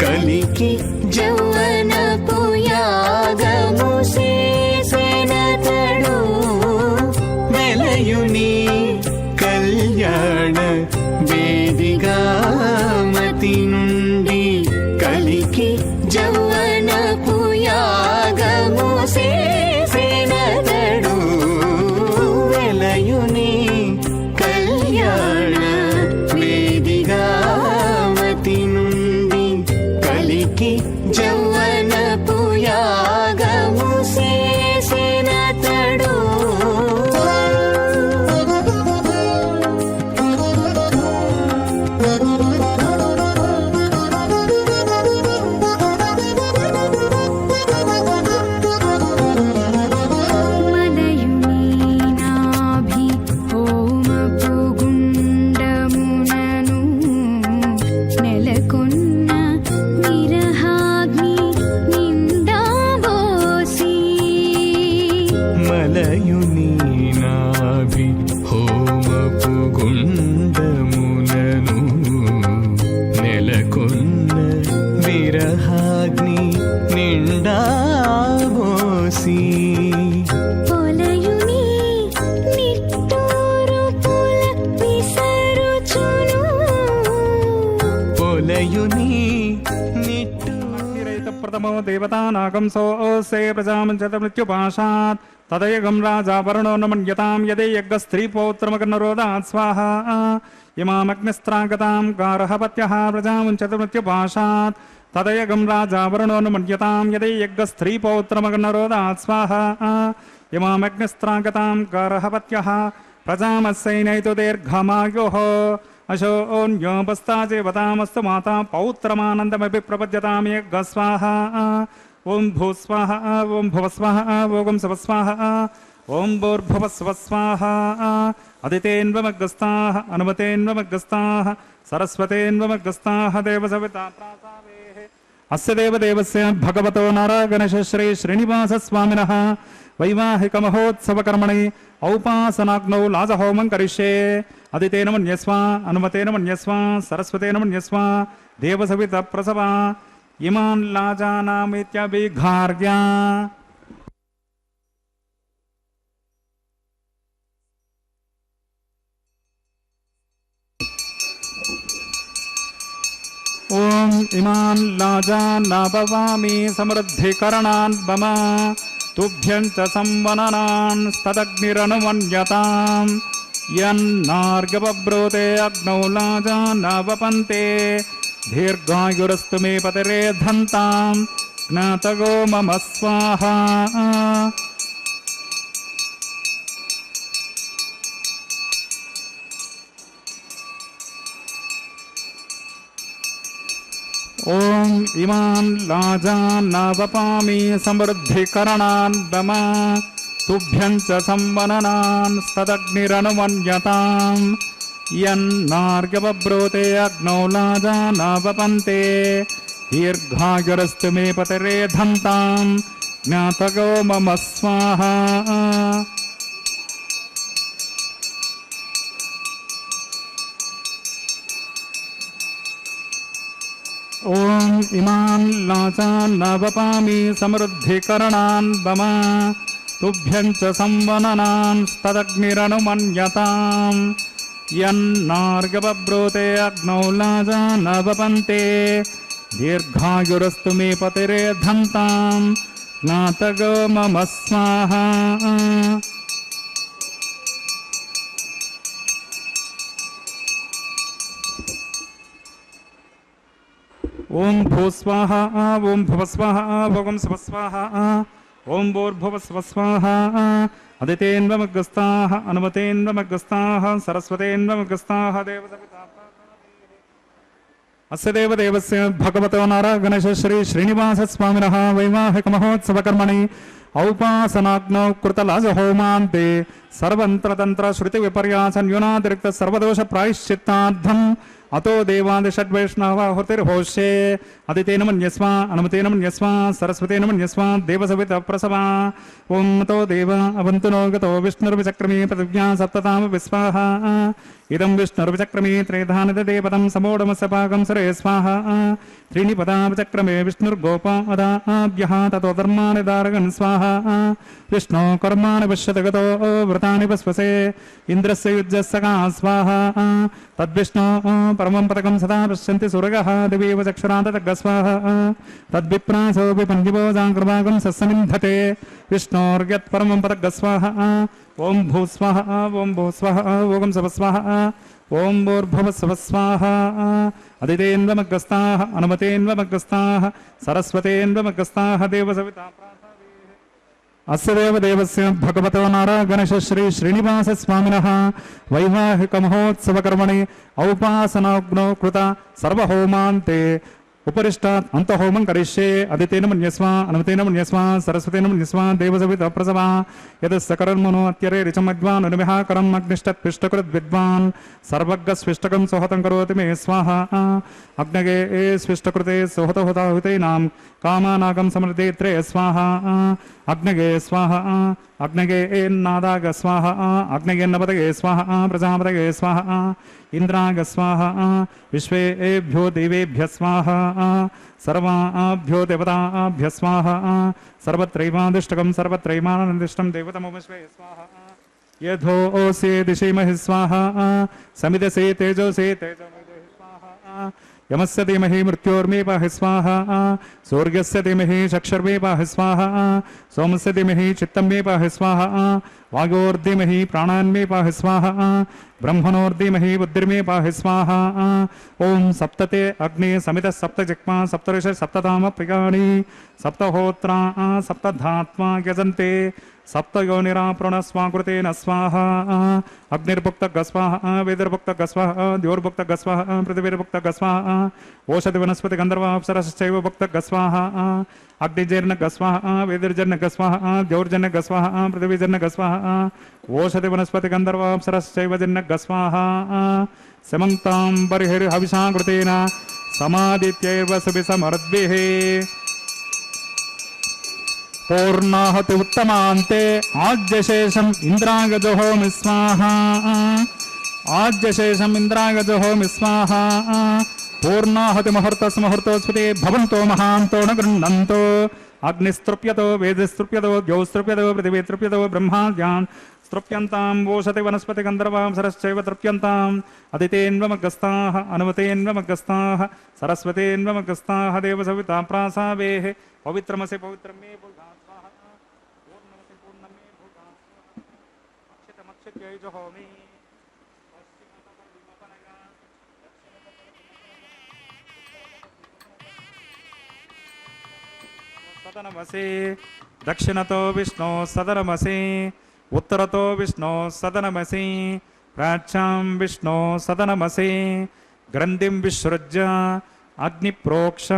కలికి జౌవనపు యాగము చేసెనతడు. వెలయుని కళ్యాణ వేదిగా మతి నుండి కలికి జౌవనపు యాగము చేసెనతడు. వెలయుని కళ్యాణ వేదిగా మతి నుండి కలికి జౌవనపు యాగము చేసెనతడు. మలయుని నాభి హోమపు గుండమునను నెలకొన్న విరహాగ్ని నిందాబోసి. మలయుని నాభి హోమపు గుండమునను నెలకొన్న విరహాగ్ని నిండాబోసి. పొలయుని నిట్టూరుపుల విసరుచును. పొలయుని నిట్టు ప్రథమో దేవతానాగం సోసే ప్రజామంచత మృత్యుపాశాత్ తదయగం రాజా వరుణో న మన్యతాం యదే యజ్ఞ స్త్రీ పౌత్రమగనరోదాత్ స్వాహా. ఇమామగ్నిస్త్రాగతాం గారహపత్యః ప్రజామంచత మృత్యుపాశాత్ తదయగం రాజా వరుణో న మన్యతాం యదే యజ్ఞ స్త్రీ పౌత్రమగనరోదాత్ స్వాహా. ఇమామగ్నిస్త్రాగతాం గారహపత్యః ప్రజామస్సైనైతు దీర్ఘమాయుః. అశోన్యోపస్తాచేవతామస్తు మాతా పౌత్రమానందమపి ప్రపద్యతాం యజ్ఞ స్వాహా. ఓం భూస్వాహ ఓం భువస్వాహ ఓం సవస్వాహ ఓం భూర్భువస్వస్వాహ. అదితేన్వమగ్రస్తాః అనుమతేన్వమగ్రస్తాః సరస్వతేన్వమగ్రస్తాః దేవసవితా ప్రాసావేః. అస్య దేవదేవస్య భగవతో నారాయణశ శ్రీ శ్రీనివాస స్వామినః వైవాహిక మహోత్సవ కర్మణి ఔపాసనాగ్నౌ లాజహోమం కరిష్యే. అదితేన మన్యస్వ అనుమతేన మన్యస్వ సరస్వతేన మన్యస్వ దేవసవిత ప్రసవ. इमान् लाजानामित्यभिघार्य ॐ इमान् लाजानाभवामि समृद्धिकरणान् मम तुभ्यं च संवननान् तदग्निरनुमन्यताम् यन्नार्गवब्रूते अग्नौ लाजानावपन्ते दीर्घायुरस्तु मे पतिरेधन्तां ज्ञातगो मम स्वाहा ॐ इमान् लाजानावपामि समृद्धिकरणान् मम तुभ्यं च संवननान् तदग्निरनुमन्यताम् यन्नार्गवब्रूते अग्नौ लाजानावपन्ते दीर्घायुरस्तु मे पतिरेधन्तां ज्ञातगो मम स्वाहा ॐ इमान् लाजानावपामि समृद्धिकरणान् मम तुभ्यं च संवननान् तदग्निरनुमन्यताम् यन्नार्गवब्रूते अग्नौ लाजानावपन्ते दीर्घायुरस्तु मे पतिरेधन्तां ज्ञातगो मम स्वाहा ओम भूस्वाहा ओम भुवस्वाहा भोगं स्वस्वाहा ओम भूर्भुवस्वस्वाहा अदितेन्वमग्रस्ताः अनुमतेन्वमग्रस्ताः सरस्वतेन्वमग्रस्ताः देवसविता अस्य देवदेवस्य भगवतो नारायणगणेश श्री श्रीनिवासस्वामिनः वैवाहिकमहोत्सवकर्मणि औपासनाग्नौ कृतलाजहोमान्ते सर्वतन्त्रश्रुतिविपर्यासन्यूनातिरिक्त सर्वदोषप्रायश्चित्तार्थम् अतो देवादिषड्वैष्णवाहुतिर्होष्ये अदितेन मन्यस्व अनुमतेन मन्यस्व सरस्वतेन मन्यस्व देवसविता प्रसवा ओं तो देव अवन्तु नो गतो विष्णुर्विचक्रमे पृथिव्या सप्तताम विस्वाहा इदं विष्णुर्विचक्रमे त्रेधानिदेवतं समोढमस्य पाकं सरे स्वाहा त्रीणि पदाविचक्रमे विष्णुर्गोपादाभ्यः ततो धर्माणि दारगन् स्वाहा विष्णो कर्माणि पश्यति गतो व्रतानि पस्वसे इन्द्रस्य युज्यस्य का स्वाहा तद्विष्णो परमं पदकं सदा पश्यन्ति सुरगः दिवेव चक्षुरान्ततग् स्वाहा तद्विप्रासोऽपि पञ्चभोजाङ्कृभागं सस्सनिन्धते विष्णोर्यत्परमं पदग् स्वाहा ओं भूस्वाहा ओं भूस्वाहा ओं सवस्वाहा ओं भूर्भुवस्वस्वाहा अदितेन्वमग्रस्ताः अनुमतेन्वमग्रस्ताः सरस्वतेन्वमग्रस्ताः देवसविता अस्य देवदेवस्य भगवतो नारायणगणेश श्री श्रीनिवासस्वामिनः वैवाहिकमहोत्सवकर्मणि औपासनाग्नौ कृत सर्वहोमान्ते उपरिष्टात् अन्तहोमं करिष्ये अदितेन मन्यस्व अनुमतेन मन्यस्व सरस्वतेन मन्यस्व देवसविता प्रसवा यदस्सकर्मणो अत्यरे ऋचमज्वान् अनुमिहाकरम् अग्निष्टत्पिष्टकृद्विद्वान् सर्वज्ञस्विष्टकं सुहतं करोति मे स्वाहा अग्नगे स्विष्टकृते सुहतहुताहुतैनां कामानागं समृद्धेत्रे स्वाहा अग्नगे स्वाहा अग्नगे नादाग स्वाहा अग्नगेन्नपतगे स्वाहा प्रजापतगे स्वाहा इंद्राग स्वाहा विश्वेभ्यो देवेभ्य स्वाहा सर्वाभ्यो देवताभ्य स्वाहा सर्वत्रैवादिष्टकं सर्वत्रैवानन्दिष्टं देवतमोपस्वे स्वाहा यथोऽसि दिशेमहि स्वाहा समिदसे तेजोसे तेजोमहि स्वाहा यमस्य धीमहि मृत्योर्मे पाहि स्वाहा सूर्यस्य धीमहि चक्षुर्मे पाहि स्वाहा सोमस्य धीमहि चित्तं मे पाहि स्वाहा वागोर्धीमहि प्राणान्मे पाहि स्वाहा ब्रह्मणोर्धीमहि बुद्धिर्मे पाहि स्वाहा ओं सप्तते अग्नि समित सप्तजिह्वा सप्तऋष सप्तधाम प्रियाणि सप्तहोत्रा सप्तधात्मा यजन्ते सप्तयोनिराप्रण स्वाकृतेन स्वाहा अग्निर्भुक्तः स्वाहा वेदिर्भुक्तः स्वाहा द्योर्भुक्तः स्वाहा पृथिवीर्भुक्तः स्वाहा ओषधि वनस्पति गन्धर्वाप्सरश्चैव भुक्तः स्वाहा अग्निजर्नः स्वाहा वेदिर्जर्नः स्वाहा द्योर्जर्नः स्वाहा पृथिवीजर्नः स्वाहा ओषधि वनस्पति गन्धर्वाप्सरश्चैव जर्नः स्वाहा समन्तां बर्हिर्हविषा कृतेन समादित्यैव सुभिसमर्द्भिः पूर्णाहुति उत्तमान्ते आज्यशेषम् इन्द्रागजहोमि स्वाहा आज्यशेषम् इन्द्रागजहोमि स्वाहा पूर्णाहति मुहूर्तस्मुहूर्तोस्फुते भवन्तो महान्तो न गृह्णन्तो अग्निस्तृप्यतो वेदस्तृप्यतो द्यौस्तृप्यतो पृथिवीस्तृप्यतो ब्रह्माद्यान् स्तृप्यन्तां वोषति वनस्पति गन्धर्वां सरश्चैव तृप्यन्ताम् अदितेन्वमग्रस्ताः अनुमतेन्वमग्रस्ताः सरस्वतेन्वमग्रस्ताः देवसविता प्रासावेः पवित्रमसि पवित्रं मे भूता स्वाहा पूर्णमसि पूर्णं मे भूता स्वाहा अक्षितमक्षित्यै जुहोमि सदनमसि दक्षिणतो विष्णो सदनमसि उत्तरतो विष्णो सदनमसि प्राच्यां विष्णो सदनमसि ग्रन्थिं विसृज्य अग्निप्रोक्ष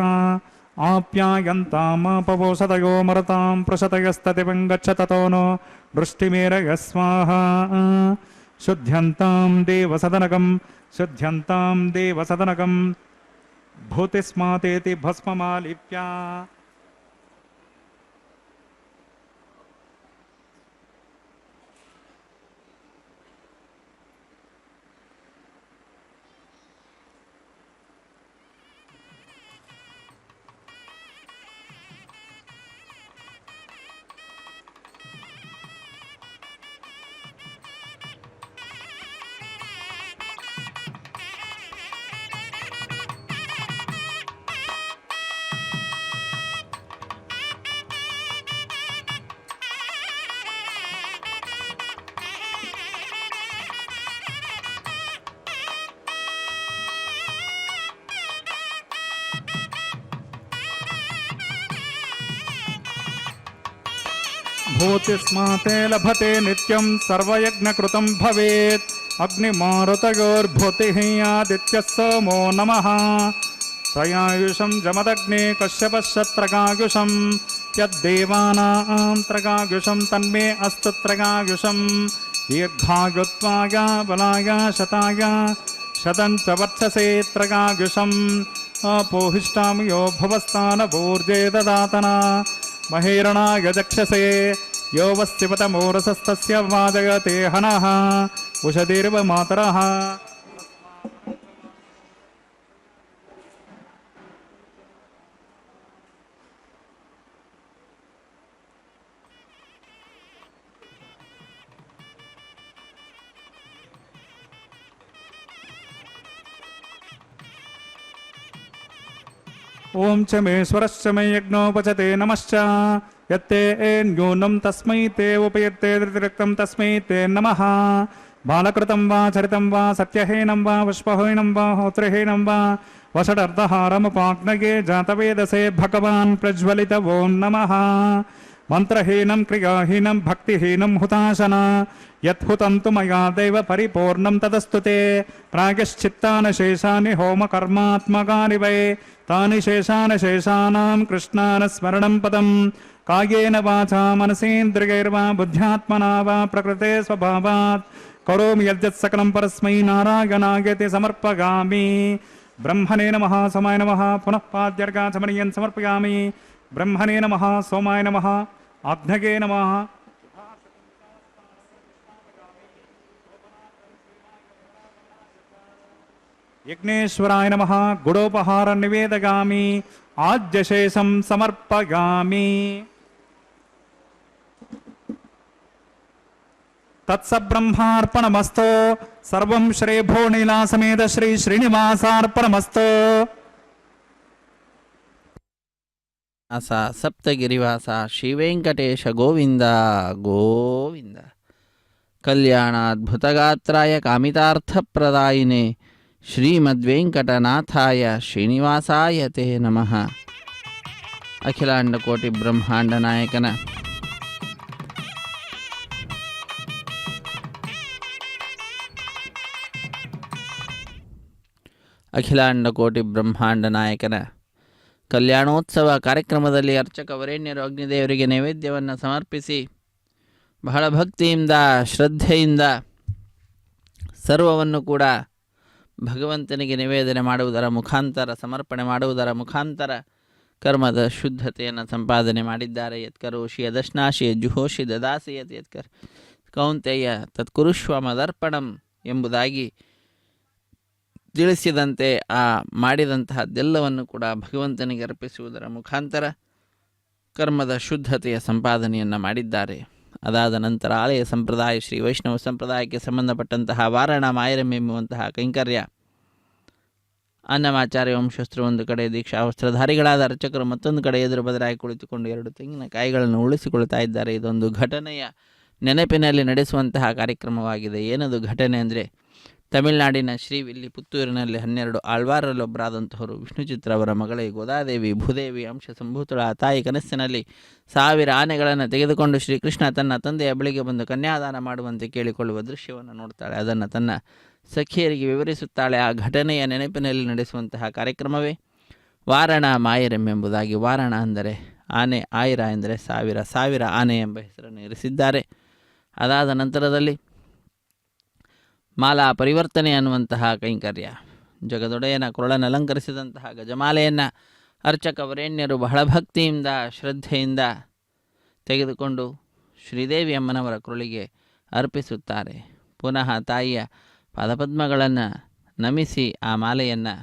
आप्यायन्तामापवोषधयो मरतां पृषतयस्ततिवं गच्छ ततो नो वृष्टिमेरय स्वाहा शुद्ध्यन्तां देवसदनकं भूतिस्मातेति भस्ममालिप्या भूतिस्माते लभते नित्यं सर्वयज्ञकृतं भवेत् अग्निमारुतयोर्भूतिः आदित्यः सोमो नमः त्रयायुषं जमदग्ने कश्यपश्चत्रकायुषं यद्देवानां त्रकायुषं तन्मे अस्तु त्रकायुषं दीर्घायुत्वाय बलाय शताय शतं च वर्चसे त्रकायुषम् अपोहिष्टां यो भुवस्तानभूर्जे ददातना महेरणाय जक्षसे यो वस्तिपतमोरसस्तस्य वाजयते हनः उषधीर्व मातरः ओम च मेश्वरश्च मे यज्ञोपचते नमश्च यत्ते न्यूनं तस्मै ते उपयत्ते धृतिरक्तं तस्मै ते नमः बालकृतं वा चरितं वा सत्यहीनं वा पुष्पहीनं वा होत्रहीनं वा वषडर्धहारमुपाग्नये जातवेदसे भगवान् प्रज्वलित ओं नमः मंत्रहीनं क्रियाहीनं भक्तिहीनं हुताशना यत्हुतं तु मया देव परिपूर्णं तदस्तु ते प्रागश्चित्तानि शेषानि होमकर्मात्मकानि वै तानि शेषान् शेषाणां कृष्णान् स्मरणं पदं कायेन वाचा मनसेन्द्रियैर्वा बुद्ध्यात्मना वा प्रकृते स्वभावात् करोमि यद्यत् सकलं परस्मै नारायणायते समर्पयामि ब्रह्मणे नमः सोमाय नमः पुनः पाद्यर्घाचमनीयं समर्पयामि ब्रह्मणे नमः सोमाय नमः आग्नये नमः यज्ञेश्वराय नमः गुडोपहार निवेदयामि आद्यशेषं समर्पयामि तत्सब्रह्मार्पणमस्तु सर्वं श्री भूनीला समेत श्री श्रीनिवासार्पणमस्तु ಆಸ ಸಪ್ತಗಿರಿವಾಸ ಶ್ರೀವೆಂಕಟೇಶ ಗೋವಿಂದ ಗೋವಿಂದ ಕಲ್ಯಾಣಾದ್ಭುತಗಾತ್ರಾಯ ಕಾಮಿತಾರ್ಥಪ್ರದಾಯಿನೇ ಶ್ರೀಮದ್ವೆಂಕಟನಾಥಾಯ ಶ್ರೀನಿವಾಸಾಯ ತೇ ನಮಃ. ಅಖಿಲಾಂಡ ಕೋಟಿ ಬ್ರಹ್ಮಾಂಡ ನಾಯಕನ ಅಖಿಲಾಂಡ ಕೋಟಿ ಬ್ರಹ್ಮಾಂಡ ನಾಯಕನ ಕಲ್ಯಾಣೋತ್ಸವ ಕಾರ್ಯಕ್ರಮದಲ್ಲಿ ಅರ್ಚಕ ವರೇಣ್ಯರು ಅಗ್ನಿದೇವರಿಗೆ ನೈವೇದ್ಯವನ್ನು ಸಮರ್ಪಿಸಿ ಬಹಳ ಭಕ್ತಿಯಿಂದ ಶ್ರದ್ಧೆಯಿಂದ ಸರ್ವವನ್ನು ಕೂಡ ಭಗವಂತನಿಗೆ ನಿವೇದನೆ ಮಾಡುವುದರ ಮುಖಾಂತರ ಸಮರ್ಪಣೆ ಮಾಡುವುದರ ಮುಖಾಂತರ ಕರ್ಮದ ಶುದ್ಧತೆಯನ್ನು ಸಂಪಾದನೆ ಮಾಡಿದ್ದಾರೆ. ಯತ್ಕರೋಷಿ ಯದಶ್ನಾಶಿ ಯಜ್ಜುಹೋಷಿ ದದಾಸಿ ಯತ್ಕರ್ ಕೌಂತೆಯ ತತ್ಕುರುಷ್ವ ಮದರ್ಪಣಂ ಎಂಬುದಾಗಿ ತಿಳಿಸಿದಂತೆ ಆ ಮಾಡಿದಂತಹದ್ದೆಲ್ಲವನ್ನು ಕೂಡ ಭಗವಂತನಿಗೆ ಅರ್ಪಿಸುವುದರ ಮುಖಾಂತರ ಕರ್ಮದ ಶುದ್ಧತೆಯ ಸಂಪಾದನೆಯನ್ನು ಮಾಡಿದ್ದಾರೆ. ಅದಾದ ನಂತರ ಆಲಯ ಸಂಪ್ರದಾಯ ಶ್ರೀ ವೈಷ್ಣವ ಸಂಪ್ರದಾಯಕ್ಕೆ ಸಂಬಂಧಪಟ್ಟಂತಹ ವಾರಣ ಮಾಯರಂ ಎಂಬುವಂತಹ ಕೈಂಕರ್ಯ, ಅನ್ನಮಾಚಾರ್ಯ ವಂಶಸ್ಥರು ಒಂದು ಕಡೆ, ದೀಕ್ಷಾ ವಸ್ತ್ರಧಾರಿಗಳಾದ ಅರ್ಚಕರು ಮತ್ತೊಂದು ಕಡೆ ಎದುರು ಬದಲಾಗಿ ಕುಳಿತುಕೊಂಡು 2 ತೆಂಗಿನಕಾಯಿಗಳನ್ನು ಉಳಿಸಿಕೊಳ್ತಾ ಇದ್ದಾರೆ. ಇದೊಂದು ಘಟನೆಯ ನೆನಪಿನಲ್ಲಿ ನಡೆಸುವಂತಹ ಕಾರ್ಯಕ್ರಮವಾಗಿದೆ. ಏನದು ಘಟನೆ ಅಂದರೆ, ತಮಿಳುನಾಡಿನ ಶ್ರೀವಿಲ್ಲಿ ಪುತ್ತೂರಿನಲ್ಲಿ 12 ಆಳ್ವಾರಲ್ಲೊಬ್ಬರಾದಂಥವರು ವಿಷ್ಣುಚಿತ್ರ ಅವರ ಮಗಳೇ ಗೋದಾದೇವಿ ಭೂದೇವಿ ಅಂಶ ಸಂಭೂತಳ ತಾಯಿ ಕನಸಿನಲ್ಲಿ 1000 ಆನೆಗಳನ್ನು ತೆಗೆದುಕೊಂಡು ಶ್ರೀಕೃಷ್ಣ ತನ್ನ ತಂದೆಯ ಬಳಿಗೆ ಬಂದು ಕನ್ಯಾದಾನ ಮಾಡುವಂತೆ ಕೇಳಿಕೊಳ್ಳುವ ದೃಶ್ಯವನ್ನು ನೋಡ್ತಾಳೆ. ಅದನ್ನು ತನ್ನ ಸಖಿಯರಿಗೆ ವಿವರಿಸುತ್ತಾಳೆ. ಆ ಘಟನೆಯ ನೆನಪಿನಲ್ಲಿ ನಡೆಸುವಂತಹ ಕಾರ್ಯಕ್ರಮವೇ ವಾರಣ ಮಾಯರಂ ಎಂಬುದಾಗಿ. ವಾರಣ ಅಂದರೆ ಆನೆ, ಆಯಿರ ಎಂದರೆ 1000 ಆನೆ ಎಂಬ ಹೆಸರನ್ನು ಇರಿಸಿದ್ದಾರೆ. ಅದಾದ ನಂತರದಲ್ಲಿ ಮಾಲಾ ಪರಿವರ್ತನೆ ಅನ್ನುವಂತಹ ಕೈಂಕರ್ಯ, ಜಗದೊಡೆಯನ ಕೊರಳನ್ನು ಅಲಂಕರಿಸಿದಂತಹ ಗಜಮಾಲೆಯನ್ನು ಅರ್ಚಕ ವರೇಣ್ಯರು ಬಹಳ ಭಕ್ತಿಯಿಂದ ಶ್ರದ್ಧೆಯಿಂದ ತೆಗೆದುಕೊಂಡು ಶ್ರೀದೇವಿ ಅಮ್ಮನವರ ಕೊರಳಿಗೆ ಅರ್ಪಿಸುತ್ತಾರೆ. ಪುನಃ ತಾಯಿಯ ಪಾದಪದ್ಮಗಳನ್ನು ನಮಿಸಿ ಆ ಮಾಲೆಯನ್ನು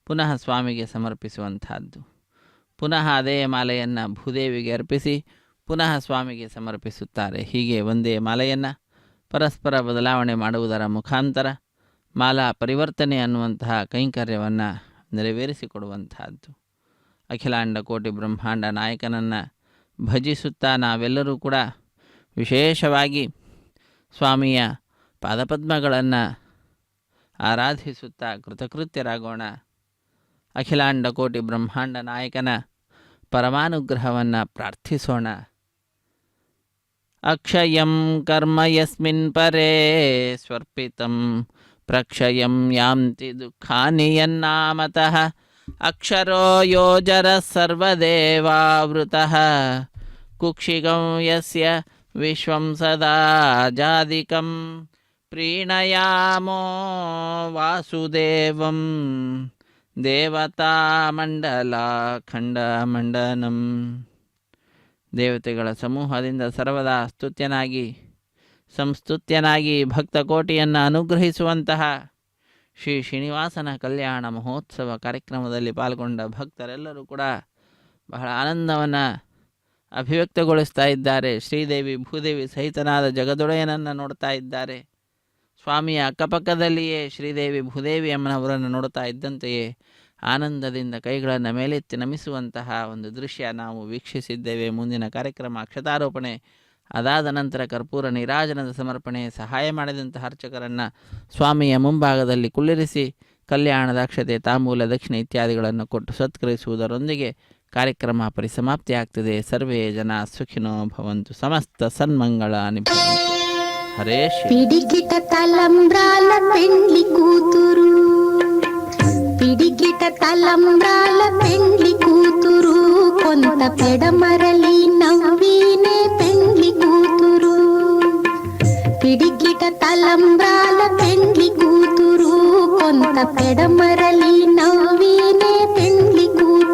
ಪುನಃ ಸ್ವಾಮಿಗೆ ಸಮರ್ಪಿಸುವಂತಹದ್ದು. ಪುನಃ ಅದೇ ಮಾಲೆಯನ್ನು ಭೂದೇವಿಗೆ ಅರ್ಪಿಸಿ ಪುನಃ ಸ್ವಾಮಿಗೆ ಸಮರ್ಪಿಸುತ್ತಾರೆ. ಹೀಗೆ ಒಂದೇ ಮಾಲೆಯನ್ನು ಪರಸ್ಪರ ಬದಲಾವಣೆ ಮಾಡುವುದರ ಮುಖಾಂತರ ಮಾಲಾ ಪರಿವರ್ತನೆ ಅನ್ನುವಂತಹ ಕೈಂಕರ್ಯವನ್ನು ನೆರವೇರಿಸಿಕೊಡುವಂತಹದ್ದು. ಅಖಿಲಾಂಡ ಕೋಟಿ ಬ್ರಹ್ಮಾಂಡ ನಾಯಕನನ್ನು ಭಜಿಸುತ್ತಾ ನಾವೆಲ್ಲರೂ ಕೂಡ ವಿಶೇಷವಾಗಿ ಸ್ವಾಮಿಯ ಪಾದಪದ್ಮಗಳನ್ನು ಆರಾಧಿಸುತ್ತಾ ಕೃತಕೃತ್ಯರಾಗೋಣ. ಅಖಿಲಾಂಡ ಕೋಟಿ ಬ್ರಹ್ಮಾಂಡ ನಾಯಕನ ಪರಮಾನುಗ್ರಹವನ್ನು ಪ್ರಾರ್ಥಿಸೋಣ. ಅಕ್ಷಯಂ ಕರ್ಮ ಯಸ್ಮಿನ್ ಪರೇ ಸ್ವರ್ಪಿತಂ ಪ್ರಕ್ಷಯಂ ಯಾಂತಿ ದುಃಖಾನಿ ಯನ್ನಾಮತಃ ಅಕ್ಷರೋ ಯೋಜರ ಸರ್ವದೇವಾವೃತಃ ಕುಕ್ಷಿಗಂ ಯಸ್ಯ ವಿಶ್ವಂ ಸದಾ ಜಾದಿಕಂ ಪ್ರೀಣಯಾಮೋ ವಾಸುದೇವಂ ದೇವತಾಮಂಡಲಾಖಂಡಮಂಡನಂ. ದೇವತೆಗಳ ಸಮೂಹದಿಂದ ಸರ್ವದಾ ಸ್ತುತ್ಯನಾಗಿ ಸಂಸ್ತುತ್ಯನಾಗಿ ಭಕ್ತಕೋಟಿಯನ್ನು ಅನುಗ್ರಹಿಸುವಂತಹ ಶ್ರೀ ಶ್ರೀನಿವಾಸನ ಕಲ್ಯಾಣ ಮಹೋತ್ಸವ ಕಾರ್ಯಕ್ರಮದಲ್ಲಿ ಪಾಲ್ಗೊಂಡ ಭಕ್ತರೆಲ್ಲರೂ ಕೂಡ ಬಹಳ ಆನಂದವನ್ನು ಅಭಿವ್ಯಕ್ತಗೊಳಿಸ್ತಾ ಇದ್ದಾರೆ. ಶ್ರೀದೇವಿ ಭೂದೇವಿ ಸಹಿತನಾದ ಜಗದೊಡೆಯನನ್ನು ನೋಡ್ತಾ ಇದ್ದಾರೆ. ಸ್ವಾಮಿಯ ಅಕ್ಕಪಕ್ಕದಲ್ಲಿಯೇ ಶ್ರೀದೇವಿ ಭೂದೇವಿ ಅಮ್ಮನವರನ್ನು ನೋಡ್ತಾ ಇದ್ದಂತೆಯೇ ಆನಂದದಿಂದ ಕೈಗಳನ್ನು ಮೇಲೆತ್ತಿ ನಮಿಸುವಂತಹ ಒಂದು ದೃಶ್ಯ ನಾವು ವೀಕ್ಷಿಸಿದ್ದೇವೆ. ಮುಂದಿನ ಕಾರ್ಯಕ್ರಮ ಅಕ್ಷತಾರೋಪಣೆ, ಅದಾದ ನಂತರ ಕರ್ಪೂರ ನೀರಾಜನದ ಸಮರ್ಪಣೆ. ಸಹಾಯ ಮಾಡಿದಂತಹ ಅರ್ಚಕರನ್ನು ಸ್ವಾಮಿಯ ಮುಂಭಾಗದಲ್ಲಿ ಕುಳ್ಳಿರಿಸಿ ಕಲ್ಯಾಣದ ಅಕ್ಷತೆ, ತಾಂಬೂಲ, ದಕ್ಷಿಣೆ ಇತ್ಯಾದಿಗಳನ್ನು ಕೊಟ್ಟು ಸತ್ಕರಿಸುವುದರೊಂದಿಗೆ ಕಾರ್ಯಕ್ರಮ ಪರಿಸಮಾಪ್ತಿ ಆಗ್ತದೆ. ಸರ್ವೇ ಜನ ಸುಖಿನೋ ಭವಂತು, ಸಮಸ್ತ ಸನ್ಮಂಗಳಾನಿ ಭವಂತು. ಹರೇ ಶ್ರೀ. పిడికిట తలంబ్రాల పెండ్లి కూతురు, పిడికిట తలంబ్రాల పెండ్లి కూతురు, కొంత పెడమరలి నవ్వినే పెండ్లి కూతురు. పిడికిట తలంబ్రాల పెండ్లి కూతురు, కొంత పెడమరలి నవ్వినే పెండ్లి కూతురు.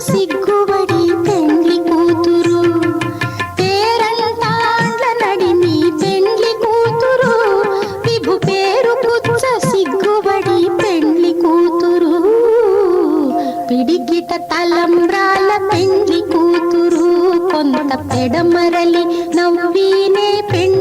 సిగ్గుబడి పెండ్లి కూతురు, పేరంటాండ్ల నడిమి పెండ్లి కూతురు, విభు పేరు పుచ్చ సిగ్గుబడి పెండ్లి కూతురు. పిడికిట తలంబ్రాల పెండ్లి కూతురు, కొంత పెడమరలి నవ్వినే పెండ్లి